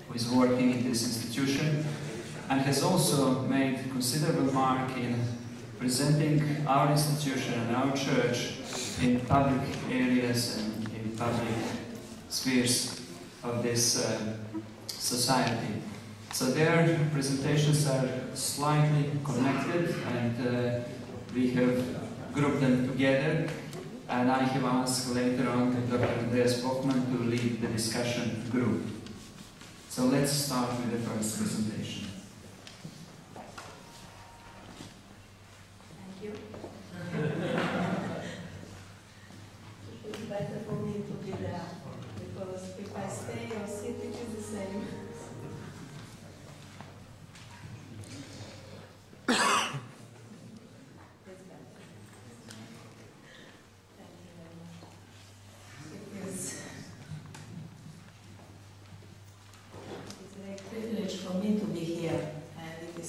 who is working in this institution and has also made considerable mark in presenting our institution and our church in public areas and in public spheres of this society. So their presentations are slightly connected, and we have grouped them together, and I have asked later on Dr. Andreas Bockman to lead the discussion group. So let's start with the first presentation. Thank you. It's better for me to be there, because if I stay or sit, it is the same.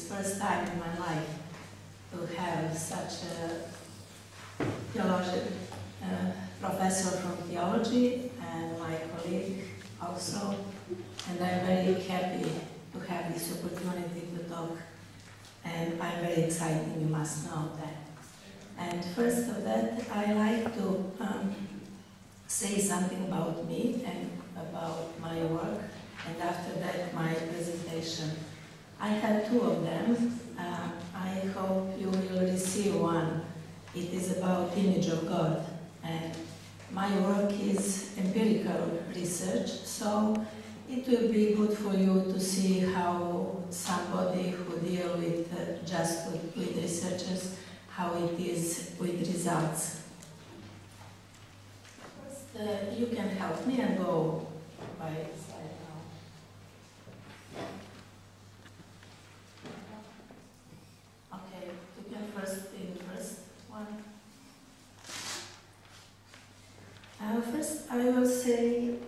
First time in my life to have such a theologian, professor from theology, and my colleague also, and I'm very happy to have this opportunity to talk, and I'm very excited, you must know that. And first of that, I like to say something about me and about my work, and after that my presentation. I have two of them. I hope you will receive one. It is about image of God. And my work is empirical research, so it will be good for you to see how somebody who deals with just with researchers, how it is with results. First, you can help me and go by slide now. Okay, you can first do the first one. First, I will say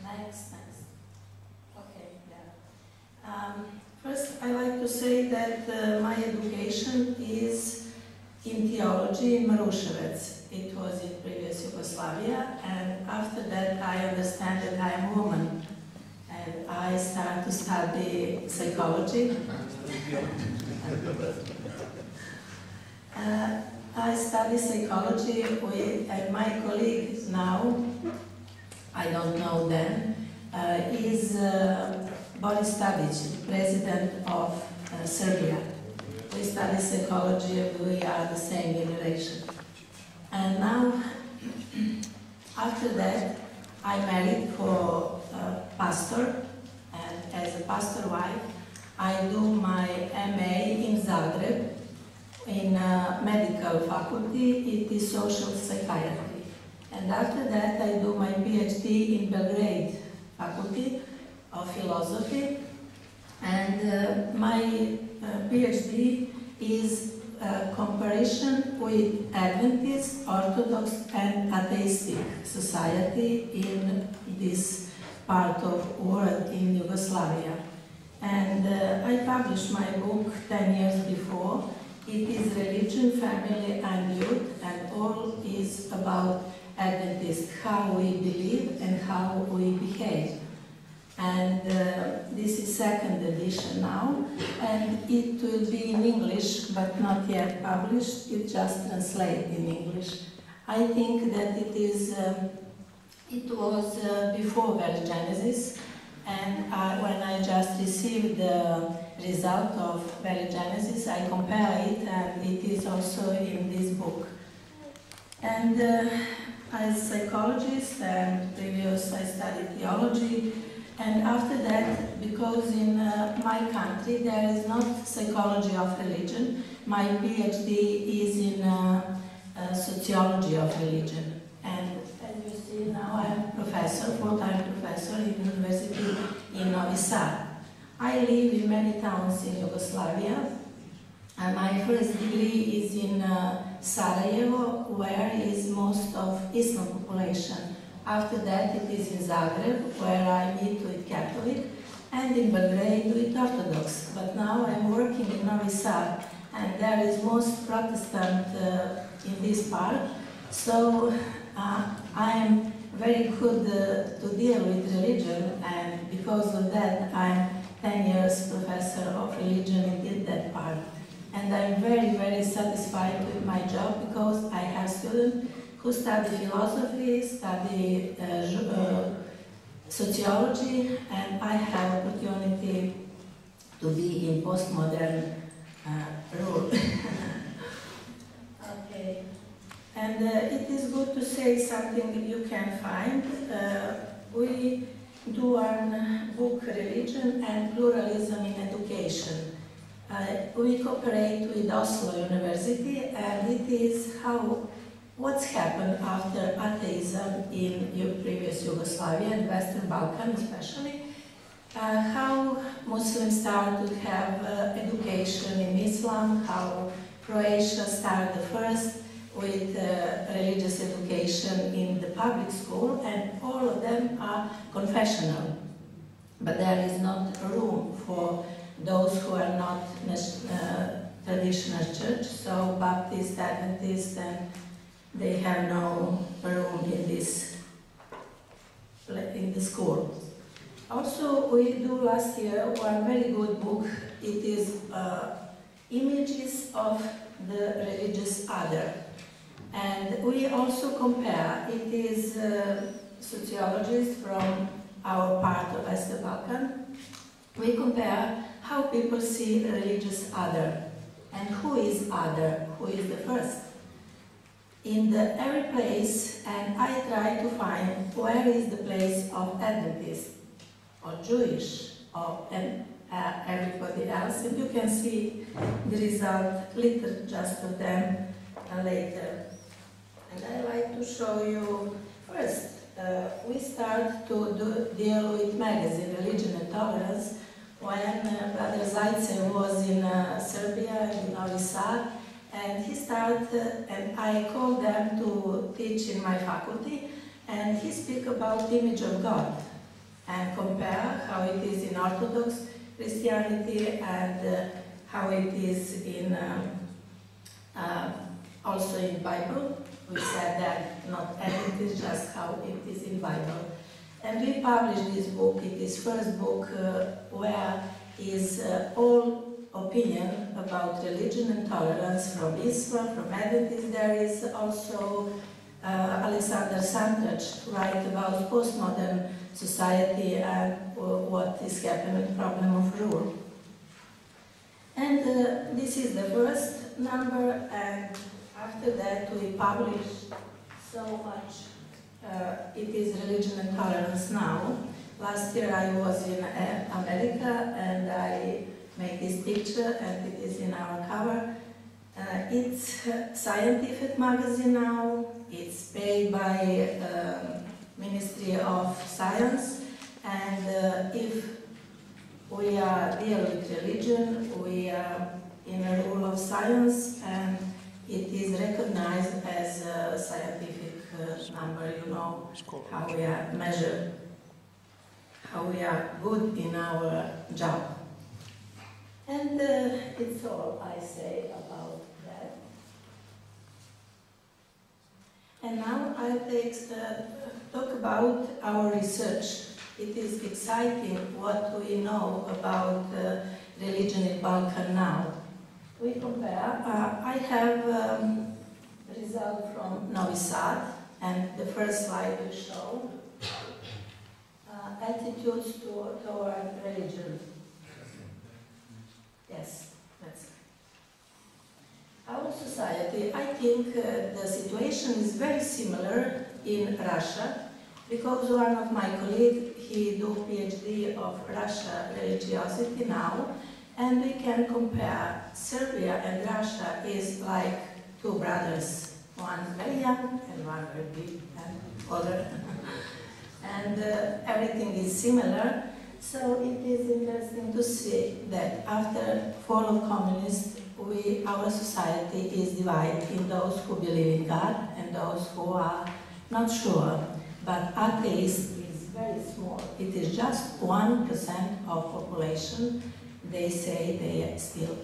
next. Okay, yeah. First, I like to say that my education is in theology in Maruševac. It was in previous Yugoslavia, and after that I understand that I am a woman, and I start to study psychology. I study psychology with, and my colleague now, I don't know then, is Boris Tadić, president of Serbia. We study psychology, we are the same generation. And now, after that, I married for a pastor, and as a pastor wife, I do my MA in Zagreb, in medical faculty. It is social psychiatry. And after that, I do my PhD in Belgrade faculty of philosophy. And my PhD is a comparison with Adventist, Orthodox, and atheistic society in this part of world in Yugoslavia. And I published my book 10 years before. It is Religion, Family, and Youth, and all is about Adventist, how we believe and how we behave. And this is second edition now, and it will be in English, but not yet published. It just translated in English. I think that it is. It was before Religionesis, and when I just received the result of Religionesis, I compare it, and it is also in this book. And as a psychologist, and previous I studied theology. And after that, because in my country there is not psychology of religion, my PhD is in sociology of religion. And as you see now, I'm a professor, full-time professor in the university in Novi Sad. I live in many towns in Yugoslavia, and my first degree is in Sarajevo, where is most of Islam population. After that, it is in Zagreb, where I meet with Catholic, and in Belgrade with Orthodox. But now I'm working in Novi Sad, and there is most Protestant in this part. So I am very good to deal with religion, and because of that I'm 10 years professor of religion in that part. And I'm very, very satisfied with my job because I have students who study philosophy, study sociology, and I have opportunity to be in postmodern role. Okay. And it is good to say something you can find. We do one book, Religion and Pluralism in Education. We cooperate with Oslo University, and it is what's happened after atheism in previous Yugoslavia and Western Balkan especially. How Muslims start to have education in Islam, how Croatia started first with religious education in the public school, and all of them are confessional. But there is not room for those who are not traditional church, so Baptist, Adventist, and they have no room in the school. Also, we do last year one very good book. It is Images of the Religious Other. And we also compare, it is sociologists from our part of Western Balkan. We compare how people see religious other and who is other, who is the first. In every place, and I try to find where is the place of Adventist or Jewish or everybody else, and you can see the result little just of them later. And I like to show you first, we start to deal with magazine, Religion and Tolerance, when Brother Zajcev was in Serbia, in Novi Sad, and he started, and I called them to teach in my faculty, and he speak about the image of God, and compare how it is in Orthodox Christianity and how it is in also in Bible. We said that not everything is just how it is in Bible. And we published this book. It is first book where is all opinion about religion and tolerance from Islam, from Adventists. There is also Alexander Santrach write about postmodern society and what is happening, problem of rule. And this is the first number, and after that we publish so much. It is Religion and Tolerance now. Last year I was in America and I made this picture, and it is in our cover. It's a scientific magazine now. It's paid by Ministry of Science, and if we are dealing with religion, we are in a rule of science, and it is recognized as a scientific number, you know, how we are measured, how we are good in our job. And it's all I say about that. And now I'll talk about our research. It is exciting what we know about religion in Balkan now. We compare. I have result from Novi Sad, and the first slide will show attitudes toward religion. Yes, that's right. Our society, I think the situation is very similar in Russia, because one of my colleagues, he do PhD of Russia religiosity now, and we can compare Serbia and Russia is like two brothers, one very young and one very big and older, and everything is similar. So it is interesting to see that after fall of communists, our society is divided in those who believe in God and those who are not sure. But atheist is very small. It is just 1% of population. They say they are still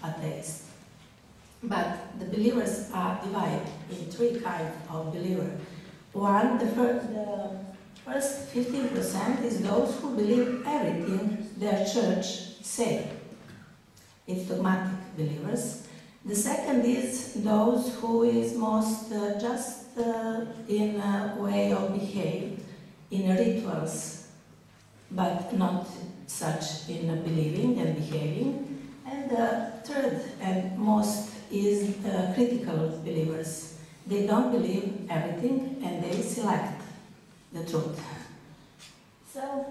atheists. But the believers are divided in three kinds of believers. The first 15% is those who believe everything their church say. It's dogmatic believers. The second is those who is most just in a way of behave, in rituals, but not such in believing and behaving. And the third and most is critical believers. They don't believe everything and they select the truth. So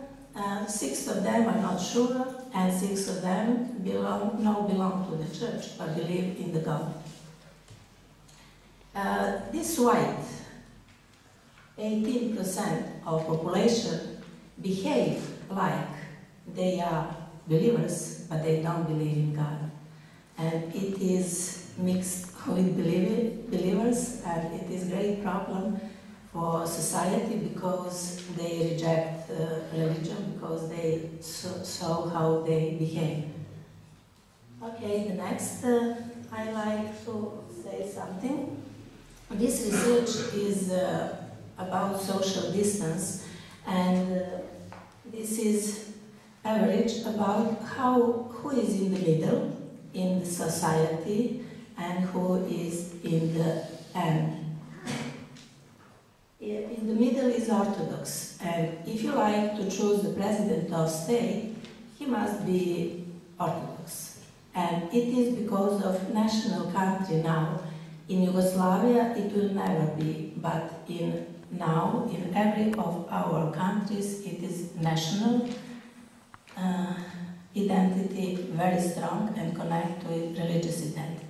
6 of them are not sure, and 6 of them belong to the church but believe in the God. This white 18% of population behave like they are believers, but they don't believe in God. And it is mixed with believers, and it is a great problem for society because they reject religion, because they saw how they behave. Okay, the next I like to say something. This research is about social distance, and this is average about who is in the middle in the society and who is in the end. In the middle is Orthodox, and if you like to choose the president of state, he must be Orthodox. And it is because of national country now. In Yugoslavia it will never be, but now in every of our countries it is national identity, very strong and connect with religious identity.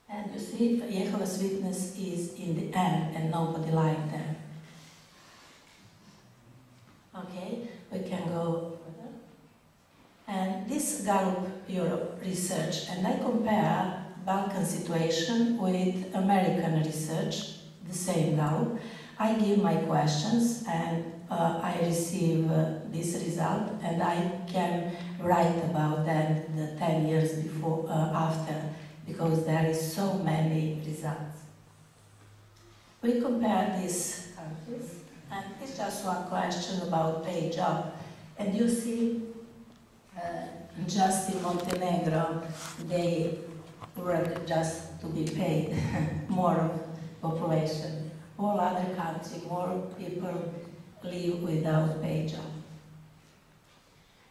And you see, Jehovah's Witness is in the end and nobody like them. Okay, we can go further. And this Gallup Europe research, and I compare Balkan situation with American research, the same Gallup. I give my questions and I receive this result, and I can write about that the 10 years before, after, because there is so many results. We compare these countries, and it's just one question about paid job. And you see, just in Montenegro, they work just to be paid, more population. All other countries, more people live without paid job.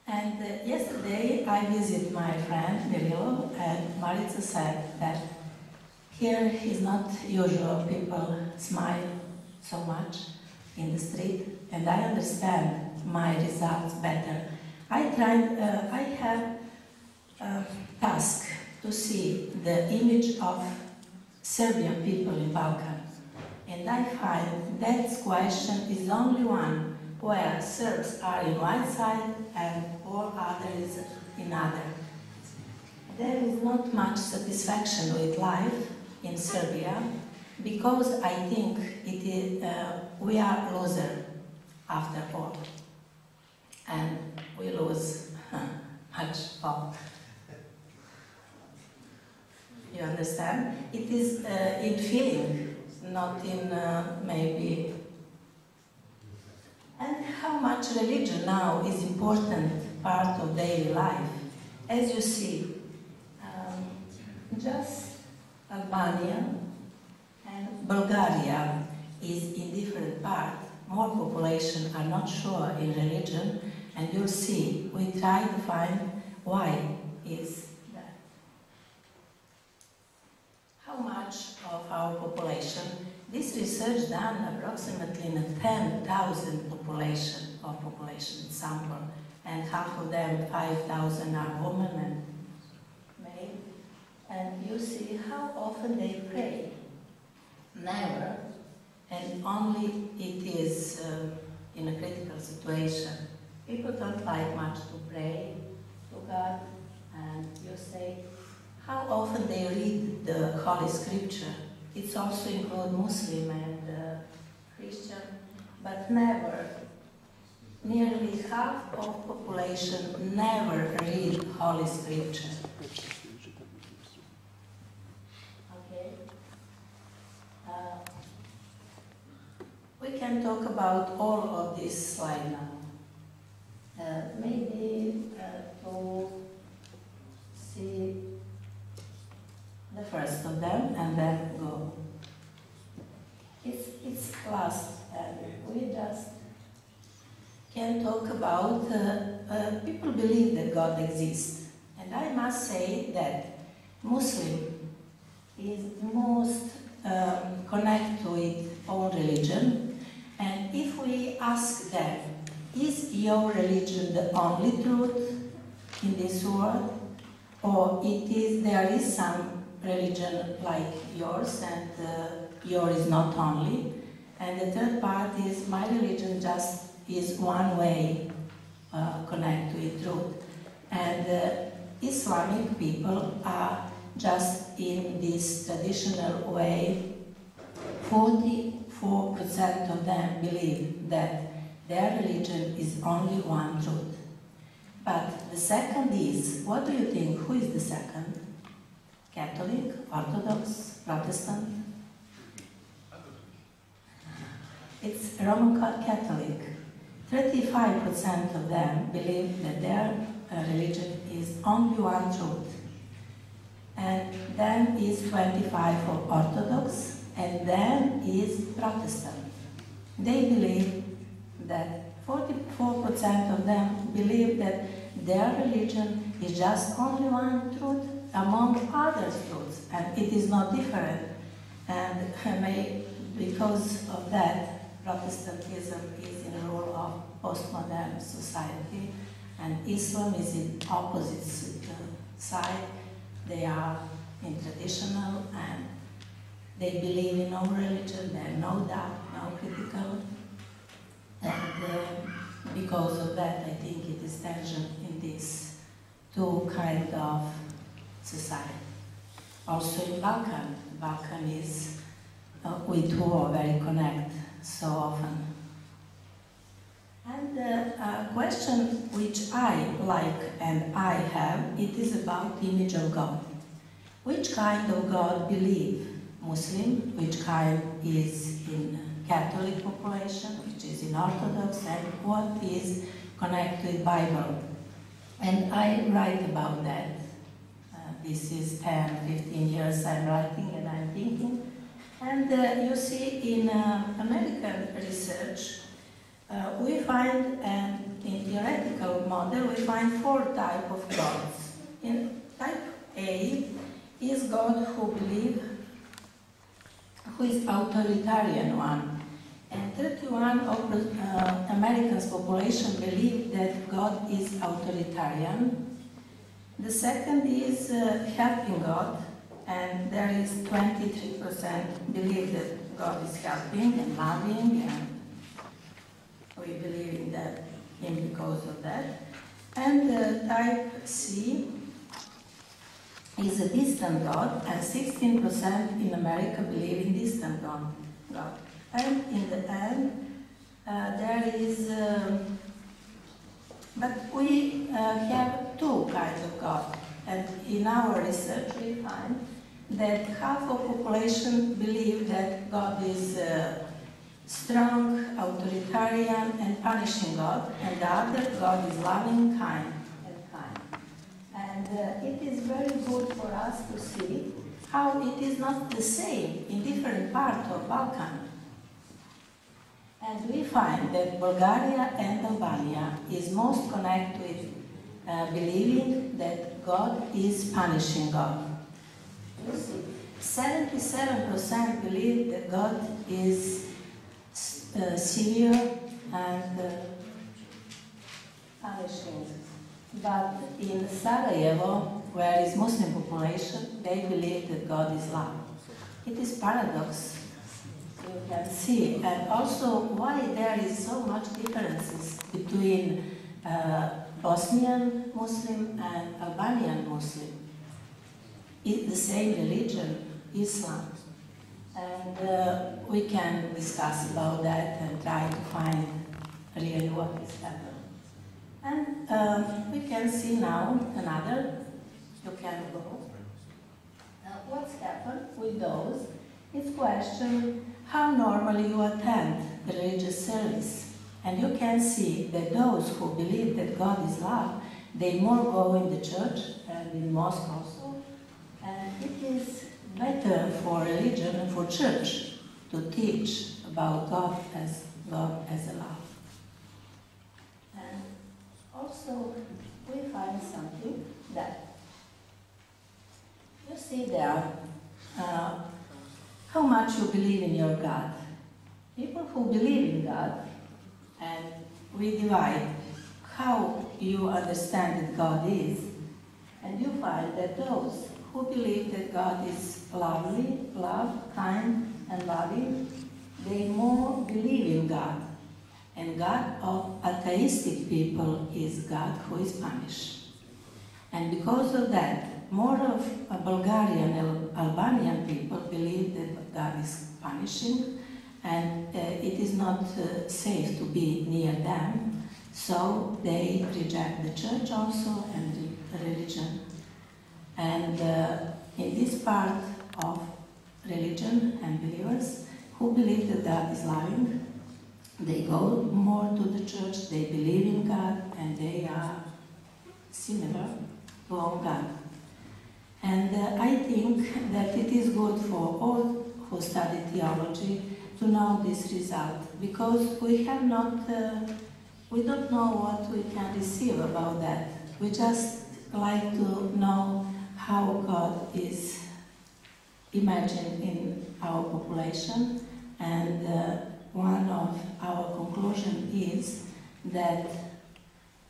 And yesterday I visited my friend Mirilo, and Marica said that here is not usual people smile so much in the street, and I understand my results better. I have a task to see the image of Serbian people in Balkan. And I find that question is only one, where Serbs are in one side and all others in other. There is not much satisfaction with life in Serbia, because I think it is, we are losers after all. And we lose much more. You understand? It is in feeling, not in maybe. And how much religion now is important part of daily life. As you see, just Albania and Bulgaria is in different parts. More population are not sure in religion, and you'll see, we try to find why is that. How much of our population? This research done approximately in a 10,000 population sample, and half of them, 5,000 are women and male. And you see how often they pray. Never, and only it is in a critical situation. People don't like much to pray to God, and you say, how often they read the Holy Scripture. It's also include Muslim and Christian, but never, nearly half of population never read Holy Scripture. Okay. can talk about all of this slide now. Maybe to see the first of them and then go. It's last, and we just can talk about people believe that God exists. And I must say that Muslim is most connected with own religion. And if we ask them, is your religion the only truth in this world? Or there is some religion like yours and yours is not only? And the third part is my religion just is one way connect with truth. And Islamic people are just in this traditional way. 44% of them believe that their religion is only one truth. But the second is, what do you think? Who is the second? Catholic, Orthodox, Protestant? It's Roman Catholic. 35% of them believe that their religion is only one truth. And then is 25 for Orthodox, and then is Protestant. They believe that 44% of them believe that their religion is just only one truth among other truths, and it is not different. And because of that, Protestantism is in the role of postmodern society, and Islam is in opposite side. They are in traditional, and they believe in no religion, they have no doubt, no critical. And because of that, I think it is tension in these two kind of society. Also in Balkan is, we two are very connected so often. And a question which I like and I have, it is about the image of God. Which kind of God believe Muslim, which kind is in Catholic population, which is in Orthodox, and what is connected with Bible. And I write about that. This is 10, 15 years I'm writing and I'm thinking. And you see in American research, we find, and in theoretical model, we find 4 types of gods. In type A is God who is authoritarian one. And 31 of the Americans population believe that God is authoritarian. The second is helping God, and there is 23% believe that God is helping and loving, and we believe in that, him because of that. And type C is a distant God, and 16% in America believe in distant God. And in the end, there is, but we have 2 kinds of God. And in our research, we find that half of population believe that God is strong, authoritarian, and punishing God, and the other God is loving, kind, and kind. And it is very good for us to see how it is not the same in different parts of Balkan. And we find that Bulgaria and Albania is most connected with believing that God is punishing God. You see, 77% believe that God is severe and punishing. But in Sarajevo, where is Muslim population, they believe that God is love. It is paradox. You can see, and also why there is so much differences between Bosnian Muslim and Albanian Muslim. It's the same religion, Islam. And we can discuss about that and try to find really what is happening. And we can see now another, you can go. What's happened with those? It's question how normally you attend the religious service. And you can see that those who believe that God is love, they more go in the church and in mosque also. And it is better for religion and for church to teach about God as a love. And also we find something that you see there how much you believe in your God. People who believe in God, and we divide how you understand that God is, and you find that those who believe that God is love, kind, and loving, they more believe in God. And God of atheistic people is God who is punished. And because of that, more of Bulgarian and Albanian people believe that God is punishing, and it is not safe to be near them, so they reject the church also and the religion. And in this part of religion and believers who believe that God is loving, they go more to the church, they believe in God, and they are similar to our God. And I think that it is good for all who study theology to know this result, because we have not, we don't know what we can receive about that. We just like to know how God is imagined in our population, and one of our conclusions is that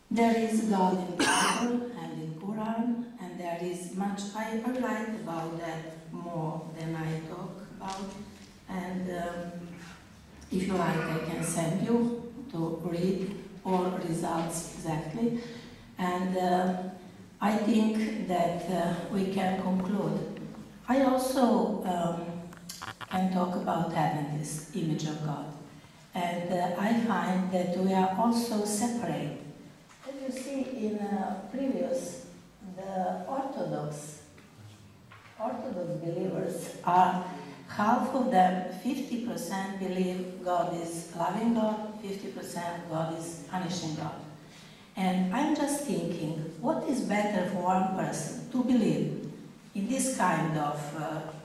there is God in the Bible and in Quran, and there is much. I write about that more than I talk about, and if you like, I can send you to read all results exactly. And I think that we can conclude. I also can talk about Adventist image of God, and I find that we are also separate. As you see in previous, the Orthodox believers are half of them, 50% believe God is loving God, 50% God is punishing God. And I'm just thinking, what is better for one person to believe in this kind of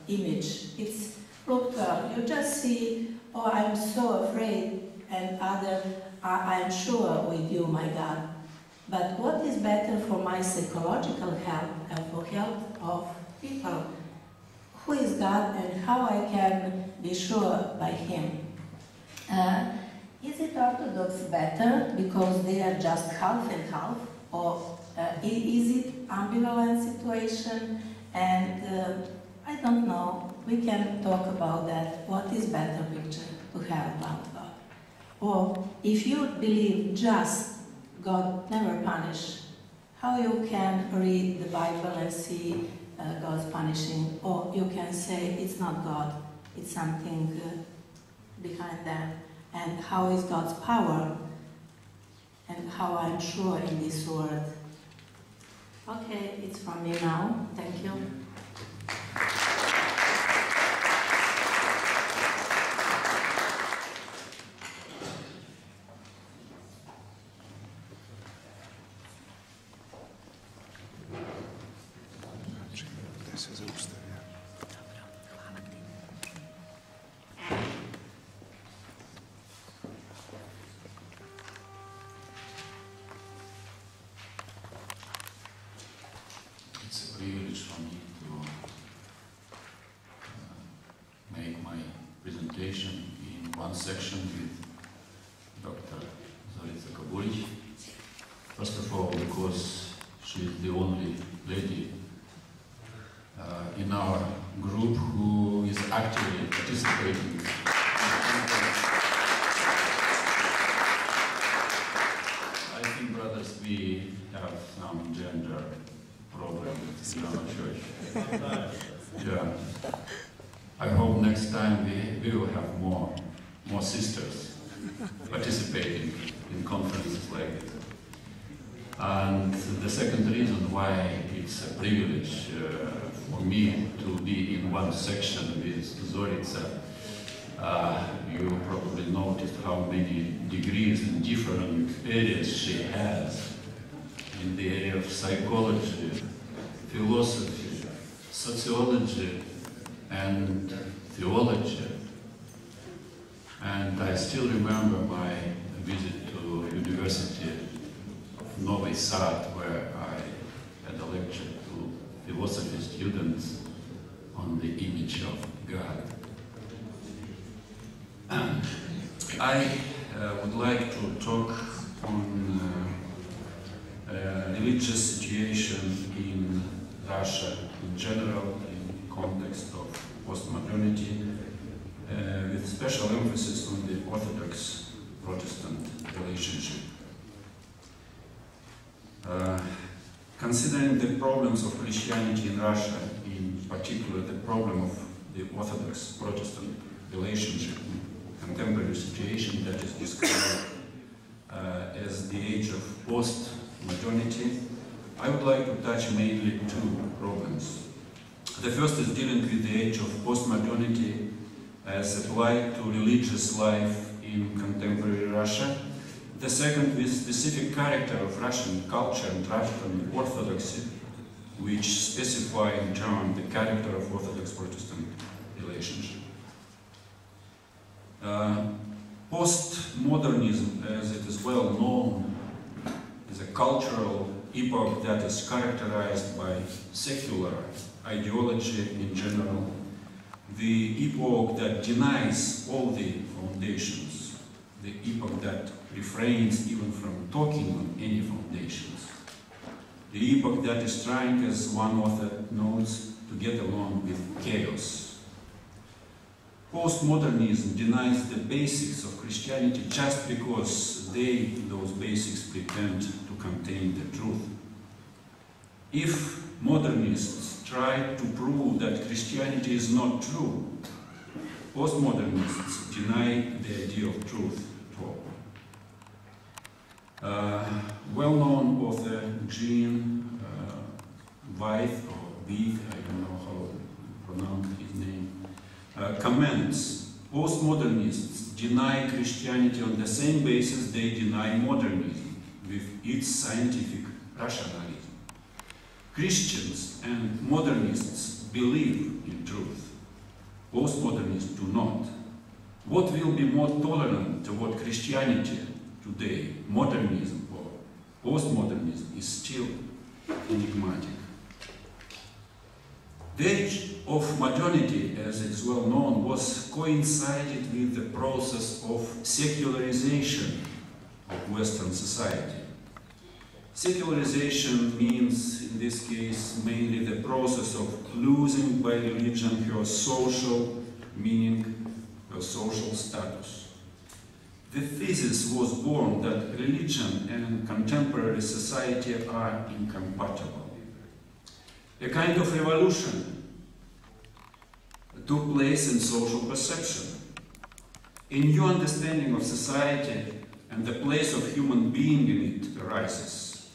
image? It's, look, you just see, oh, I'm so afraid, and other, I'm sure with you, my God. But what is better for my psychological health and for health of people? Who is God and how I can be sure by Him? Is it Orthodox better because they are just half and half, or is it ambivalent situation? And I don't know. We can talk about that. What is better picture to have about God? Or if you believe just God never punish, how you can read the Bible and see God's punishing? Or you can say it's not God, it's something behind that. And how is God's power? And how I'm sure in this word. Okay, it's from me now. Thank you. It's a privilege for me to make my presentation in one section with Dr. Zorica Kuburić. First of all, because she is the only lady in our group who is actively participating. I think, brothers, we have some gender problem in our church. Yeah. I hope next time we will have more sisters participating in conferences like this. And the second reason why it's a privilege for me to be in one section with Zorica, You probably noticed how many degrees in different areas she has. In the area of psychology, philosophy, sociology, and theology. And I still remember my visit to University of NOVI SAD, where I had a lecture to philosophy students on the image of God. And I would like to talk on religious situation in Russia in general, in context of postmodernity, with special emphasis on the Orthodox-Protestant relationship. Considering the problems of Christianity in Russia, in particular the problem of the Orthodox-Protestant relationship, contemporary situation that is described as the age of postmodernity, I would like to touch mainly two problems. The first is dealing with the age of postmodernity as applied to religious life in contemporary Russia. The second with specific character of Russian culture and Russian Orthodoxy, which specify in turn the character of Orthodox-Protestant relationship. Postmodernism, as it is well known, is a cultural epoch that is characterized by secular ideology in general, the epoch that denies all the foundations, the epoch that refrains even from talking on any foundations, the epoch that is trying, as one author notes, to get along with chaos. Postmodernism denies the basics of Christianity just because those basics pretend to contain the truth. If modernists try to prove that Christianity is not true, postmodernists deny the idea of truth too. Well-known author Jean Wythe, or Wythe, I don't know how to pronounce his name, comments, postmodernists deny Christianity on the same basis they deny modernism, with its scientific rationalism. Christians and modernists believe in truth. Postmodernists do not. What will be more tolerant toward Christianity today, modernism or postmodernism, is still enigmatic. The age of modernity, as it is well known, was coincided with the process of secularization of Western society. Secularization means, in this case, mainly the process of losing by religion her social meaning, her social status. The thesis was born that religion and contemporary society are incompatible. A kind of revolution took place in social perception. A new understanding of society and the place of human being in it arises.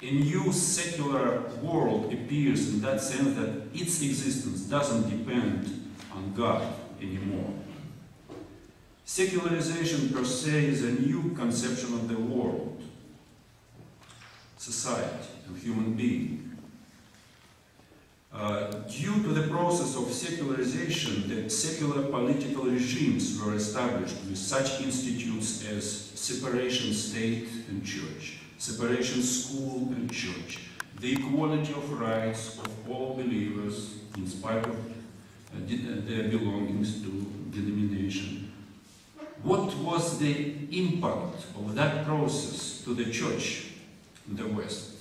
A new secular world appears in that sense that its existence doesn't depend on God anymore. Secularization per se is a new conception of the world, society, and human being. Due to the process of secularization, the secular political regimes were established with such institutes as separation state and church, separation school and church, the equality of rights of all believers in spite of their belongings to denomination. What was the impact of that process to the church in the West?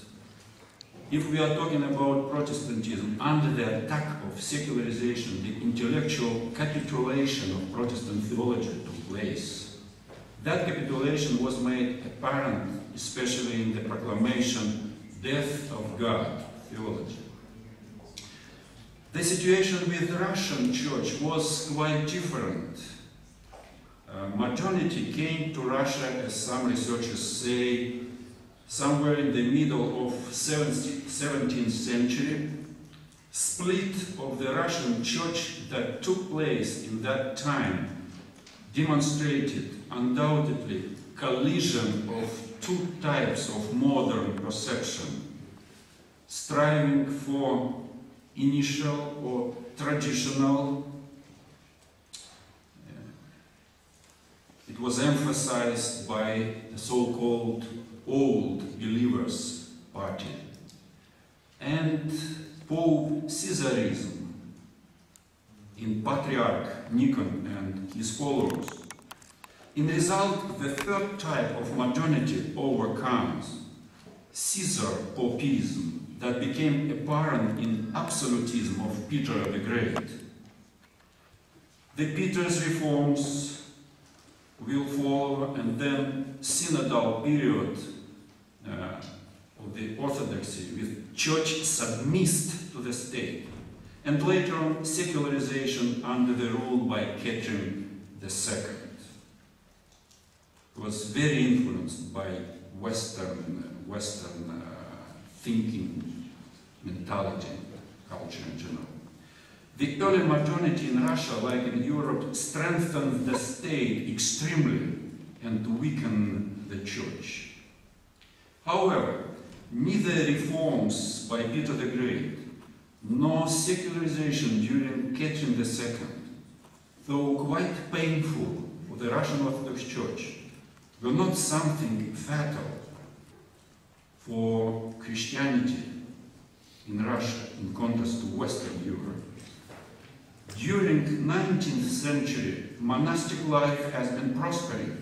If we are talking about Protestantism, under the attack of secularization, the intellectual capitulation of Protestant theology took place. That capitulation was made apparent, especially in the proclamation, "Death of God" theology. The situation with the Russian church was quite different. Modernity came to Russia, as some researchers say, somewhere in the middle of 17th century. Split of the Russian church that took place in that time demonstrated undoubtedly collision of two types of modern perception, striving for initial or traditional. It was emphasized by the so-called Old Believers Party and Pope Caesarism in Patriarch Nikon and his followers. In result, the third type of modernity overcomes Caesar Popism that became apparent in absolutism of Peter the Great. The Peter's reforms will follow, and then synodal period of the orthodoxy with church submissed to the state, and later on secularization under the rule by Catherine II. It was very influenced by Western thinking, mentality, culture in general. The early modernity in Russia, like in Europe, strengthened the state extremely and weakened the church. However, neither reforms by Peter the Great nor secularization during Catherine II, though quite painful for the Russian Orthodox Church, were not something fatal for Christianity in Russia in contrast to Western Europe. During the 19th century, monastic life has been prospering,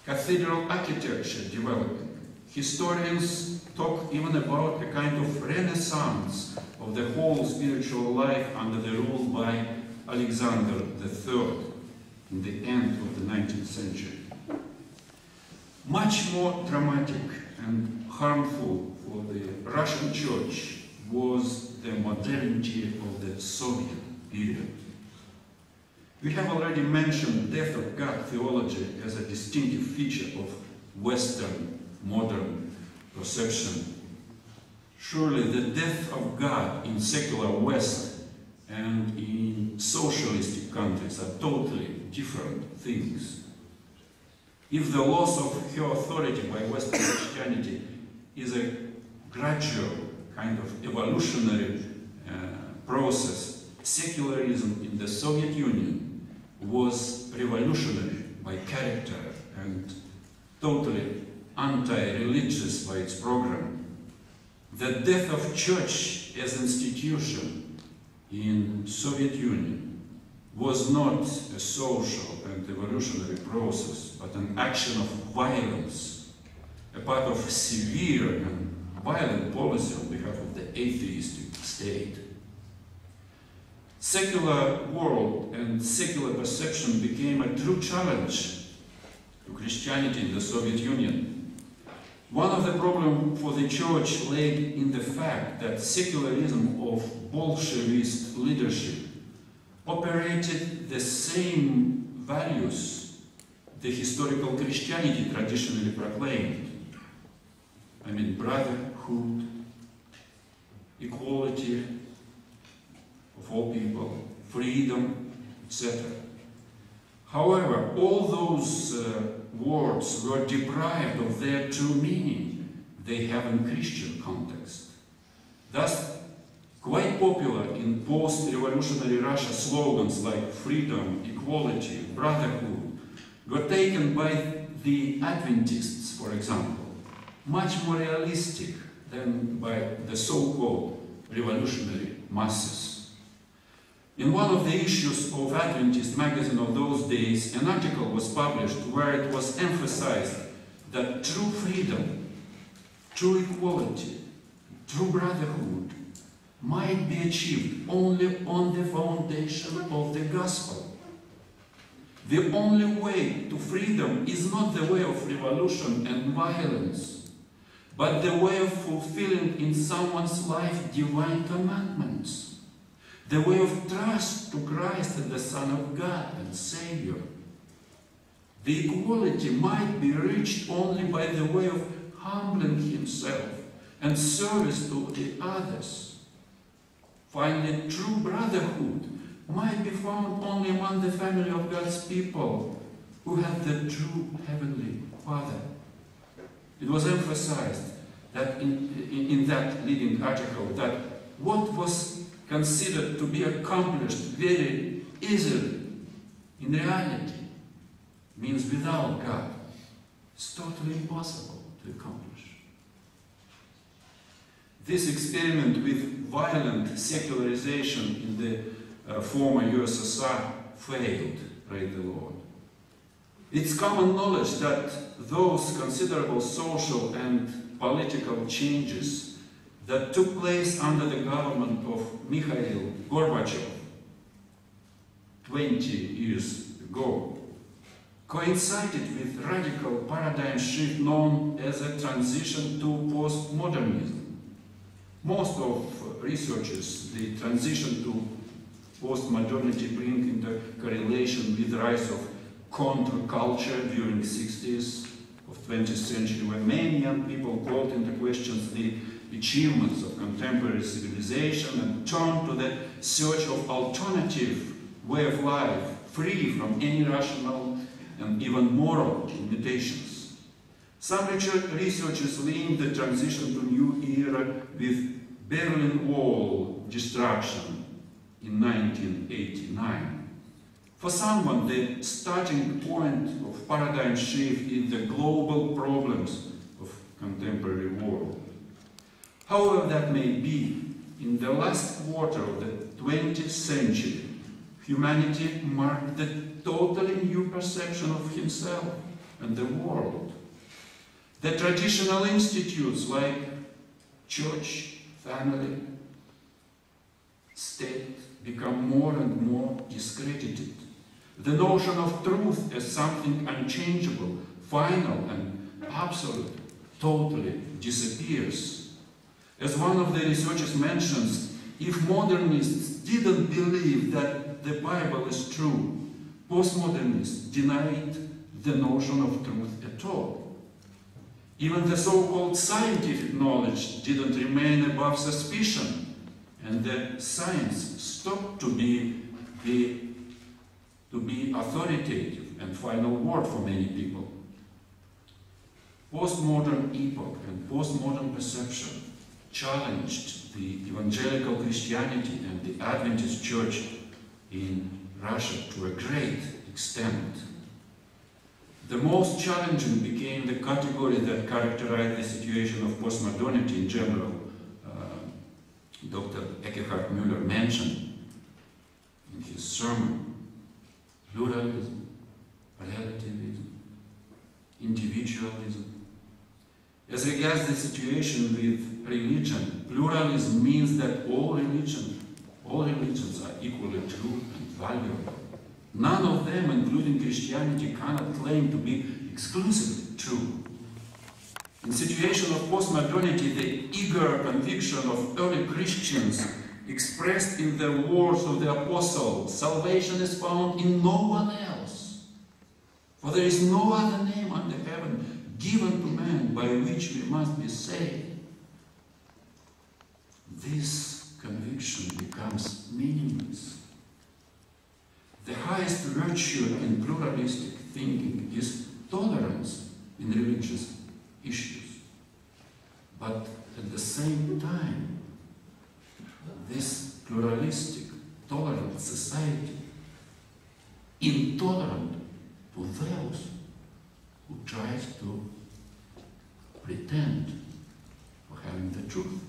cathedral architecture developing. Historians talk even about a kind of renaissance of the whole spiritual life under the rule by Alexander III in the end of the 19th century. Much more dramatic and harmful for the Russian Church was the modernity of the Soviet period. We have already mentioned death of God theology as a distinctive feature of Western modern perception. Surely the death of God in secular West and in socialistic countries are totally different things. If the loss of her authority by Western Christianity is a gradual kind of evolutionary process, secularism in the Soviet Union was revolutionary by character and totally anti-religious by its program. The death of church as institution in Soviet Union was not a social and evolutionary process, but an action of violence, a part of severe and violent policy on behalf of the atheistic state. Secular world and secular perception became a true challenge to Christianity in the Soviet Union. One of the problems for the church lay in the fact that secularism of Bolshevist leadership operated the same values the historical Christianity traditionally proclaimed. I mean, brotherhood, equality of all people, freedom, etc. However, all those words were deprived of their true meaning they have in Christian context. Thus, quite popular in post-revolutionary Russia slogans like freedom, equality, brotherhood were taken by the Adventists, for example, much more realistic than by the so-called revolutionary masses. In one of the issues of Adventist magazine of those days, an article was published where it was emphasized that true freedom, true equality, true brotherhood might be achieved only on the foundation of the gospel. The only way to freedom is not the way of revolution and violence, but the way of fulfilling in someone's life divine commandments, the way of trust to Christ and the Son of God and Savior. The equality might be reached only by the way of humbling himself and service to the others. Finally, true brotherhood might be found only among the family of God's people who have the true Heavenly Father. It was emphasized that in that leading article that what was considered to be accomplished very easily, in reality, means without God, it's totally impossible to accomplish. This experiment with violent secularization in the former USSR failed, praise the Lord. It's common knowledge that those considerable social and political changes that took place under the government of Mikhail Gorbachev 20 years ago coincided with radical paradigm shift known as a transition to postmodernism. Most of researchers, the transition to postmodernity bring into correlation with the rise of counterculture during the 60s of 20th century, when many young people called into questions the achievements of contemporary civilization and turned to the search of alternative way of life, free from any rational and even moral limitations. Some researchers link the transition to new era with Berlin Wall destruction in 1989. For someone, the starting point of paradigm shift is the global problems of contemporary world. However that may be, in the last quarter of the 20th century, humanity marked a totally new perception of himself and the world. The traditional institutes like church, family, state become more and more discredited. The notion of truth as something unchangeable, final and absolute, totally disappears. As one of the researchers mentions, if modernists didn't believe that the Bible is true, postmodernists denied the notion of truth at all. Even the so-called scientific knowledge didn't remain above suspicion, and the science stopped to be authoritative and final word for many people. Postmodern epoch and postmodern perception challenged the evangelical Christianity and the Adventist Church in Russia to a great extent. The most challenging became the category that characterized the situation of postmodernity in general. Dr. Eckhard Müller mentioned in his sermon: pluralism, relativism, individualism. As regards the situation with religion, pluralism means that all religions are equally true and valuable. None of them, including Christianity, cannot claim to be exclusively true. In the situation of postmodernity, the eager conviction of early Christians expressed in the words of the apostle, salvation is found in no one else. For there is no other name under heaven given to man by which we must be saved. This conviction becomes meaningless. The highest virtue in pluralistic thinking is tolerance in religious issues. But at the same time, this pluralistic, tolerant society intolerant to those who tries to pretend for having the truth.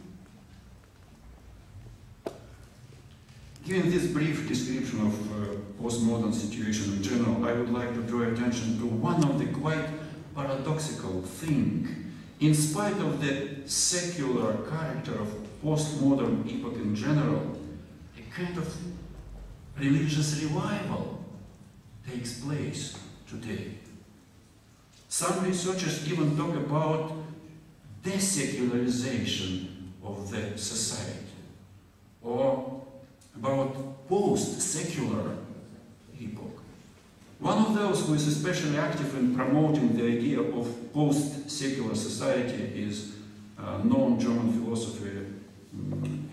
Given this brief description of postmodern situation in general, I would like to draw attention to one of the quite paradoxical things. In spite of the secular character of postmodern epoch in general, a kind of religious revival takes place today. Some researchers even talk about desecularization of the society, or about post-secular epoch. One of those who is especially active in promoting the idea of post-secular society is known German philosopher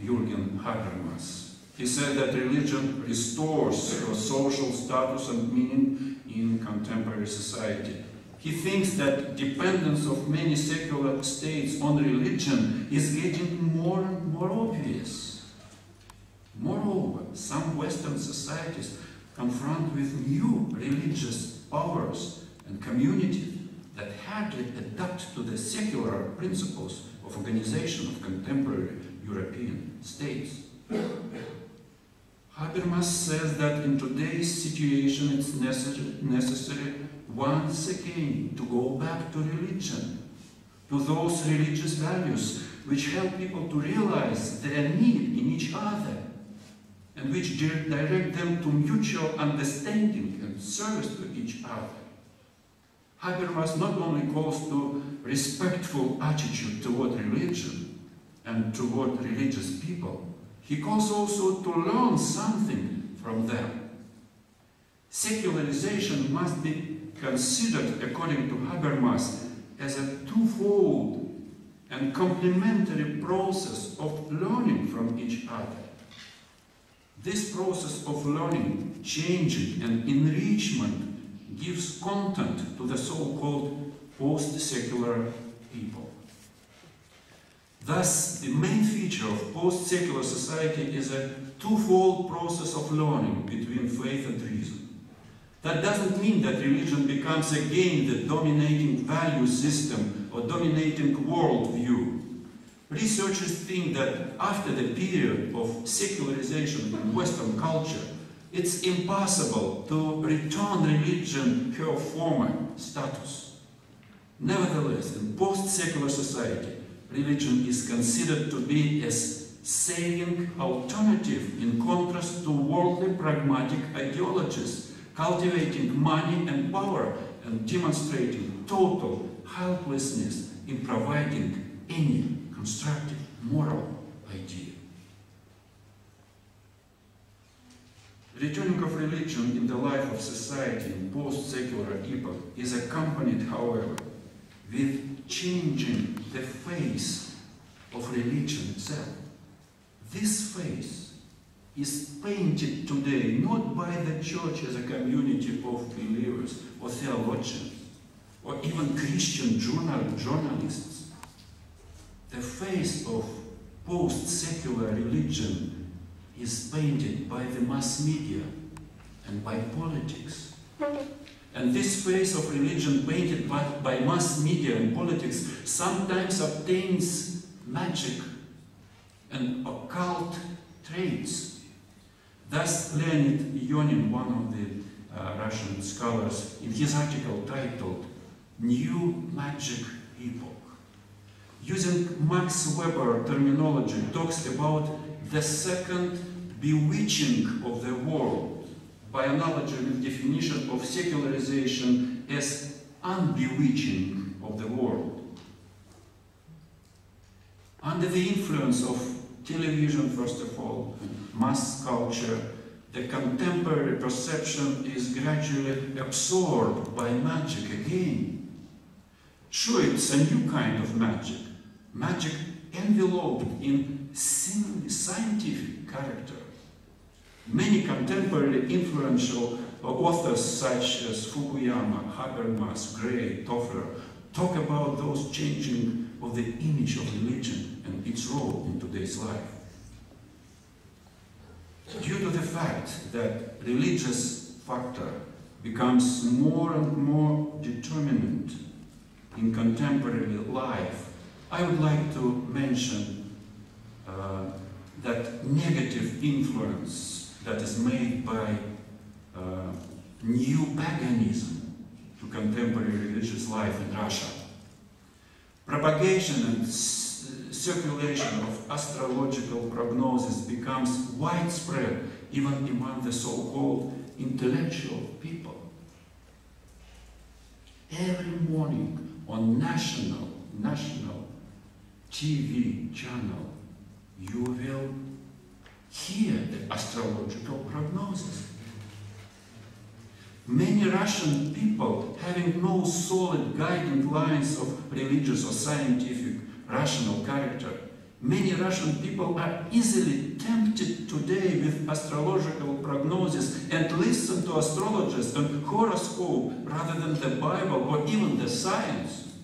Jürgen Habermas. He said that religion restores social status and meaning in contemporary society. He thinks that dependence of many secular states on religion is getting more and more obvious. Moreover, some Western societies confront with new religious powers and communities that hardly adapt to the secular principles of organization of contemporary European states. Habermas says that in today's situation it's necessary once again to go back to religion, to those religious values which help people to realize their need in each other and which direct them to mutual understanding and service to each other. Habermas not only calls to respectful attitude toward religion and toward religious people, he calls also to learn something from them. Secularization must be considered, according to Habermas, as a twofold and complementary process of learning from each other. This process of learning, changing, and enrichment gives content to the so-called post-secular people. Thus, the main feature of post-secular society is a twofold process of learning between faith and reason. That doesn't mean that religion becomes again the dominating value system or dominating worldview. Researchers think that after the period of secularization in Western culture, it's impossible to return religion to her former status. Nevertheless, in post-secular society, religion is considered to be a saving alternative in contrast to worldly pragmatic ideologies, cultivating money and power and demonstrating total helplessness in providing any constructive moral idea. Returning of religion in the life of society in post-secular epoch is accompanied, however, with changing the face of religion itself. This face is painted today not by the church as a community of believers or theologians or even Christian journalists. The face of post-secular religion is painted by the mass media and by politics. And this face of religion painted by mass media and politics sometimes obtains magic and occult traits. Thus, Leonid Ionin, one of the Russian scholars, in his article titled "New Magic Epoch," using Max Weber terminology, talks about the second bewitching of the world, by analogy with definition of secularization as unbewitching of the world. Under the influence of television, first of all, mass culture, the contemporary perception is gradually absorbed by magic again. Sure, it's a new kind of magic, magic enveloped in seemingly scientific character. Many contemporary influential authors such as Fukuyama, Habermas, Gray, Toffler talk about those changing of the image of religion and its role in today's life. Due to the fact that religious factor becomes more and more determinant in contemporary life, I would like to mention that negative influence that is made by new paganism to contemporary religious life in Russia. Propagation and circulation of astrological prognosis becomes widespread even among the so-called intellectual people. Every morning on national TV channel, you will hear the astrological prognosis. Many Russian people, having no solid guiding lines of religious or scientific rational character, Many Russian people are easily tempted today with astrological prognosis and listen to astrologers and horoscope rather than the Bible or even the science.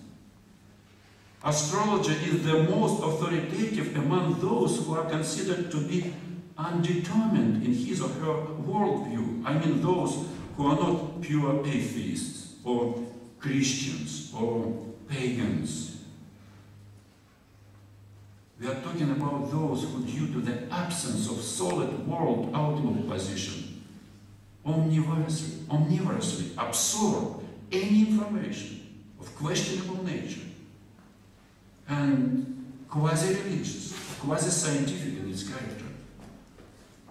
Astrology is the most authoritative among those who are considered to be undetermined in his or her worldview. I mean those who are not pure atheists or Christians or pagans. We are talking about those who, due to the absence of solid world outlook position, omnivorously absorb any information of questionable nature and quasi-religious, quasi-scientific in its character.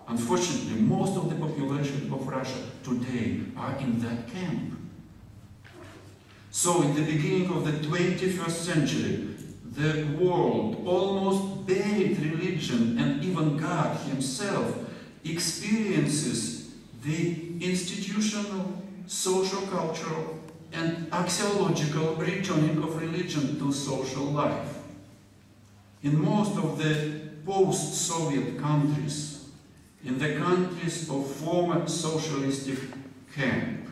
Unfortunately, most of the population of Russia today are in that camp. So, in the beginning of the 21st century, the world almost buried religion and even God himself experiences the institutional, social, cultural, and axiological returning of religion to social life. In most of the post-Soviet countries, in the countries of former socialistic camp,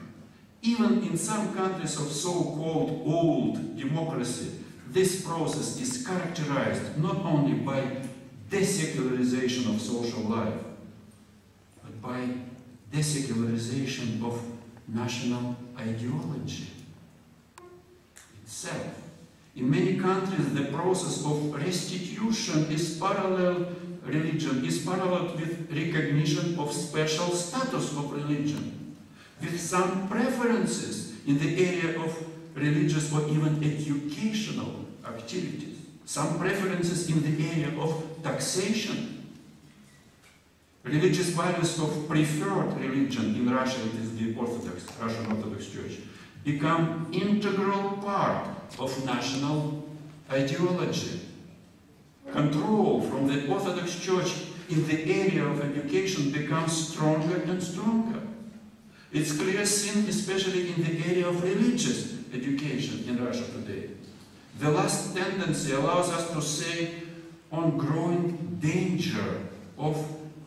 even in some countries of so-called old democracy, this process is characterized not only by desecularization of social life, but by desecularization of national ideology itself. In many countries, the process of restitution is parallel. Religion is paralleled with recognition of special status of religion, with some preferences in the area of religious or even educational activities, some preferences in the area of taxation. Religious values of preferred religion, in Russia it is the Russian Orthodox Church, become integral part of national ideology. Control from the Orthodox Church in the area of education becomes stronger and stronger. It's clear seen especially in the area of religious education in Russia today. The last tendency allows us to say on growing danger of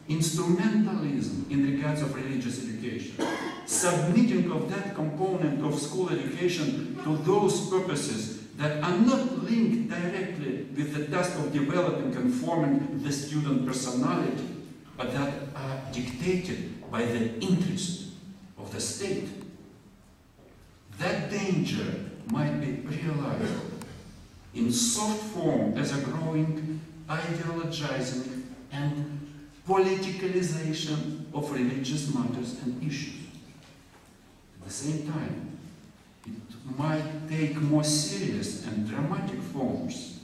instrumentalism in regards of religious education, submitting of that component of school education to those purposes that are not linked directly with the task of developing and forming the student personality, but that are dictated by the interest of the state. That danger might be realized in soft form as a growing ideologizing and politicalization of religious matters and issues. At the same time, it might take more serious and dramatic forms,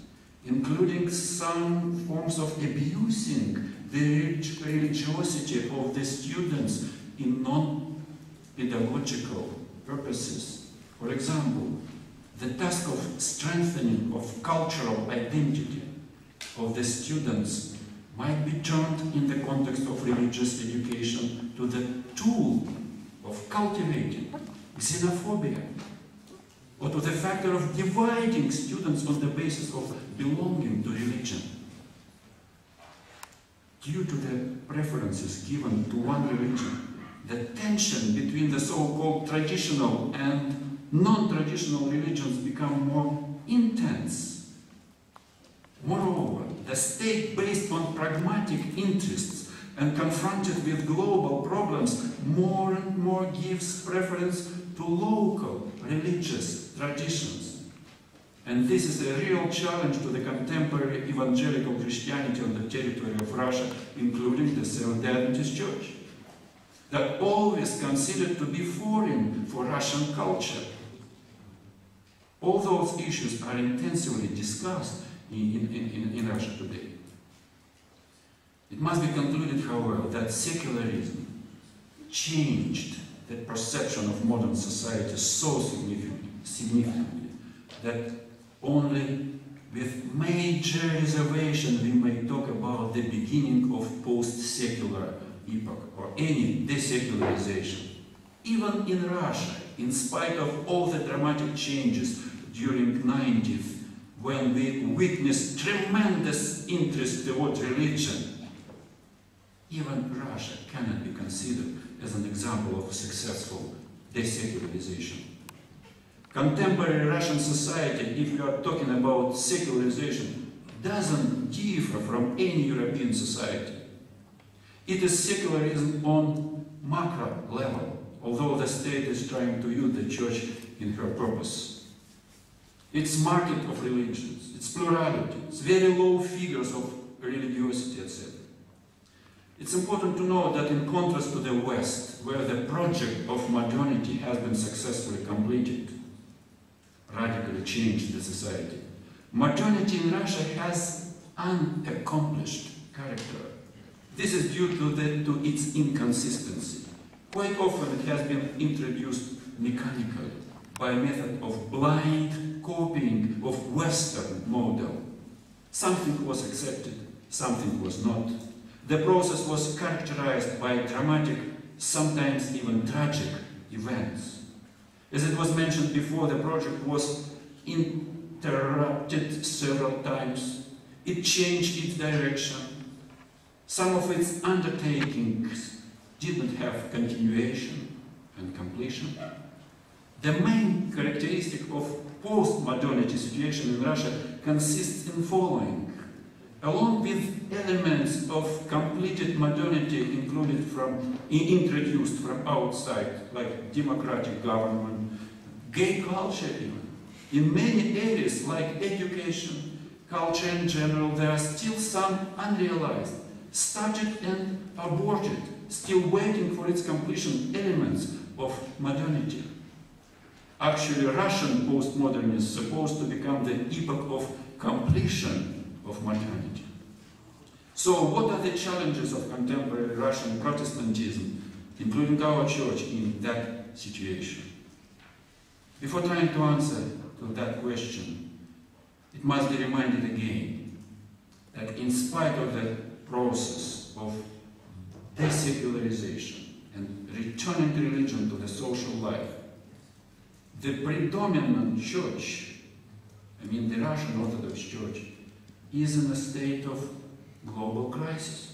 including some forms of abusing the religiosity of the students in non-pedagogical purposes. For example, the task of strengthening of cultural identity of the students might be turned in the context of religious education to the tool of cultivating xenophobia, or to the factor of dividing students on the basis of belonging to religion. Due to the preferences given to one religion, the tension between the so-called traditional and non-traditional religions become more intense. Moreover, the state, based on pragmatic interests and confronted with global problems, more and more gives preference to local religious traditions. And this is a real challenge to the contemporary evangelical Christianity on the territory of Russia, including the Seventh-day Adventist Church, that always considered to be foreign for Russian culture. All those issues are intensively discussed in Russia today. It must be concluded, however, that secularism changed the perception of modern society so significantly that only with major reservation we may talk about the beginning of post-secular epoch or any desecularization. Even in Russia, in spite of all the dramatic changes during 90th, when we witness tremendous interest toward religion, even Russia cannot be considered as an example of successful desecularization. Contemporary Russian society, if we are talking about secularization, doesn't differ from any European society. It is secularism on macro level, although the state is trying to use the church in her purpose. Its market of religions, its plurality, its very low figures of religiosity, etc. It's important to note that in contrast to the West, where the project of modernity has been successfully completed, radically changed the society, modernity in Russia has unaccomplished character. This is due to its inconsistency. Quite often it has been introduced mechanically by a method of blind copying of Western model. Something was accepted, something was not. The process was characterized by dramatic, sometimes even tragic events. As it was mentioned before, the project was interrupted several times. It changed its direction. Some of its undertakings didn't have continuation and completion. The main characteristic of post-modernity situation in Russia consists in following. Along with elements of completed modernity introduced from outside, like democratic government, gay culture even. In many areas like education, culture in general, there are still some unrealized, started and aborted, still waiting for its completion elements of modernity. Actually, Russian postmodern is supposed to become the epoch of completion of modernity. So what are the challenges of contemporary Russian Protestantism, including our church, in that situation? Before trying to answer to that question, it must be reminded again that in spite of the process of desecularization and returning religion to the social life, the predominant church, I mean the Russian Orthodox Church, is in a state of global crisis.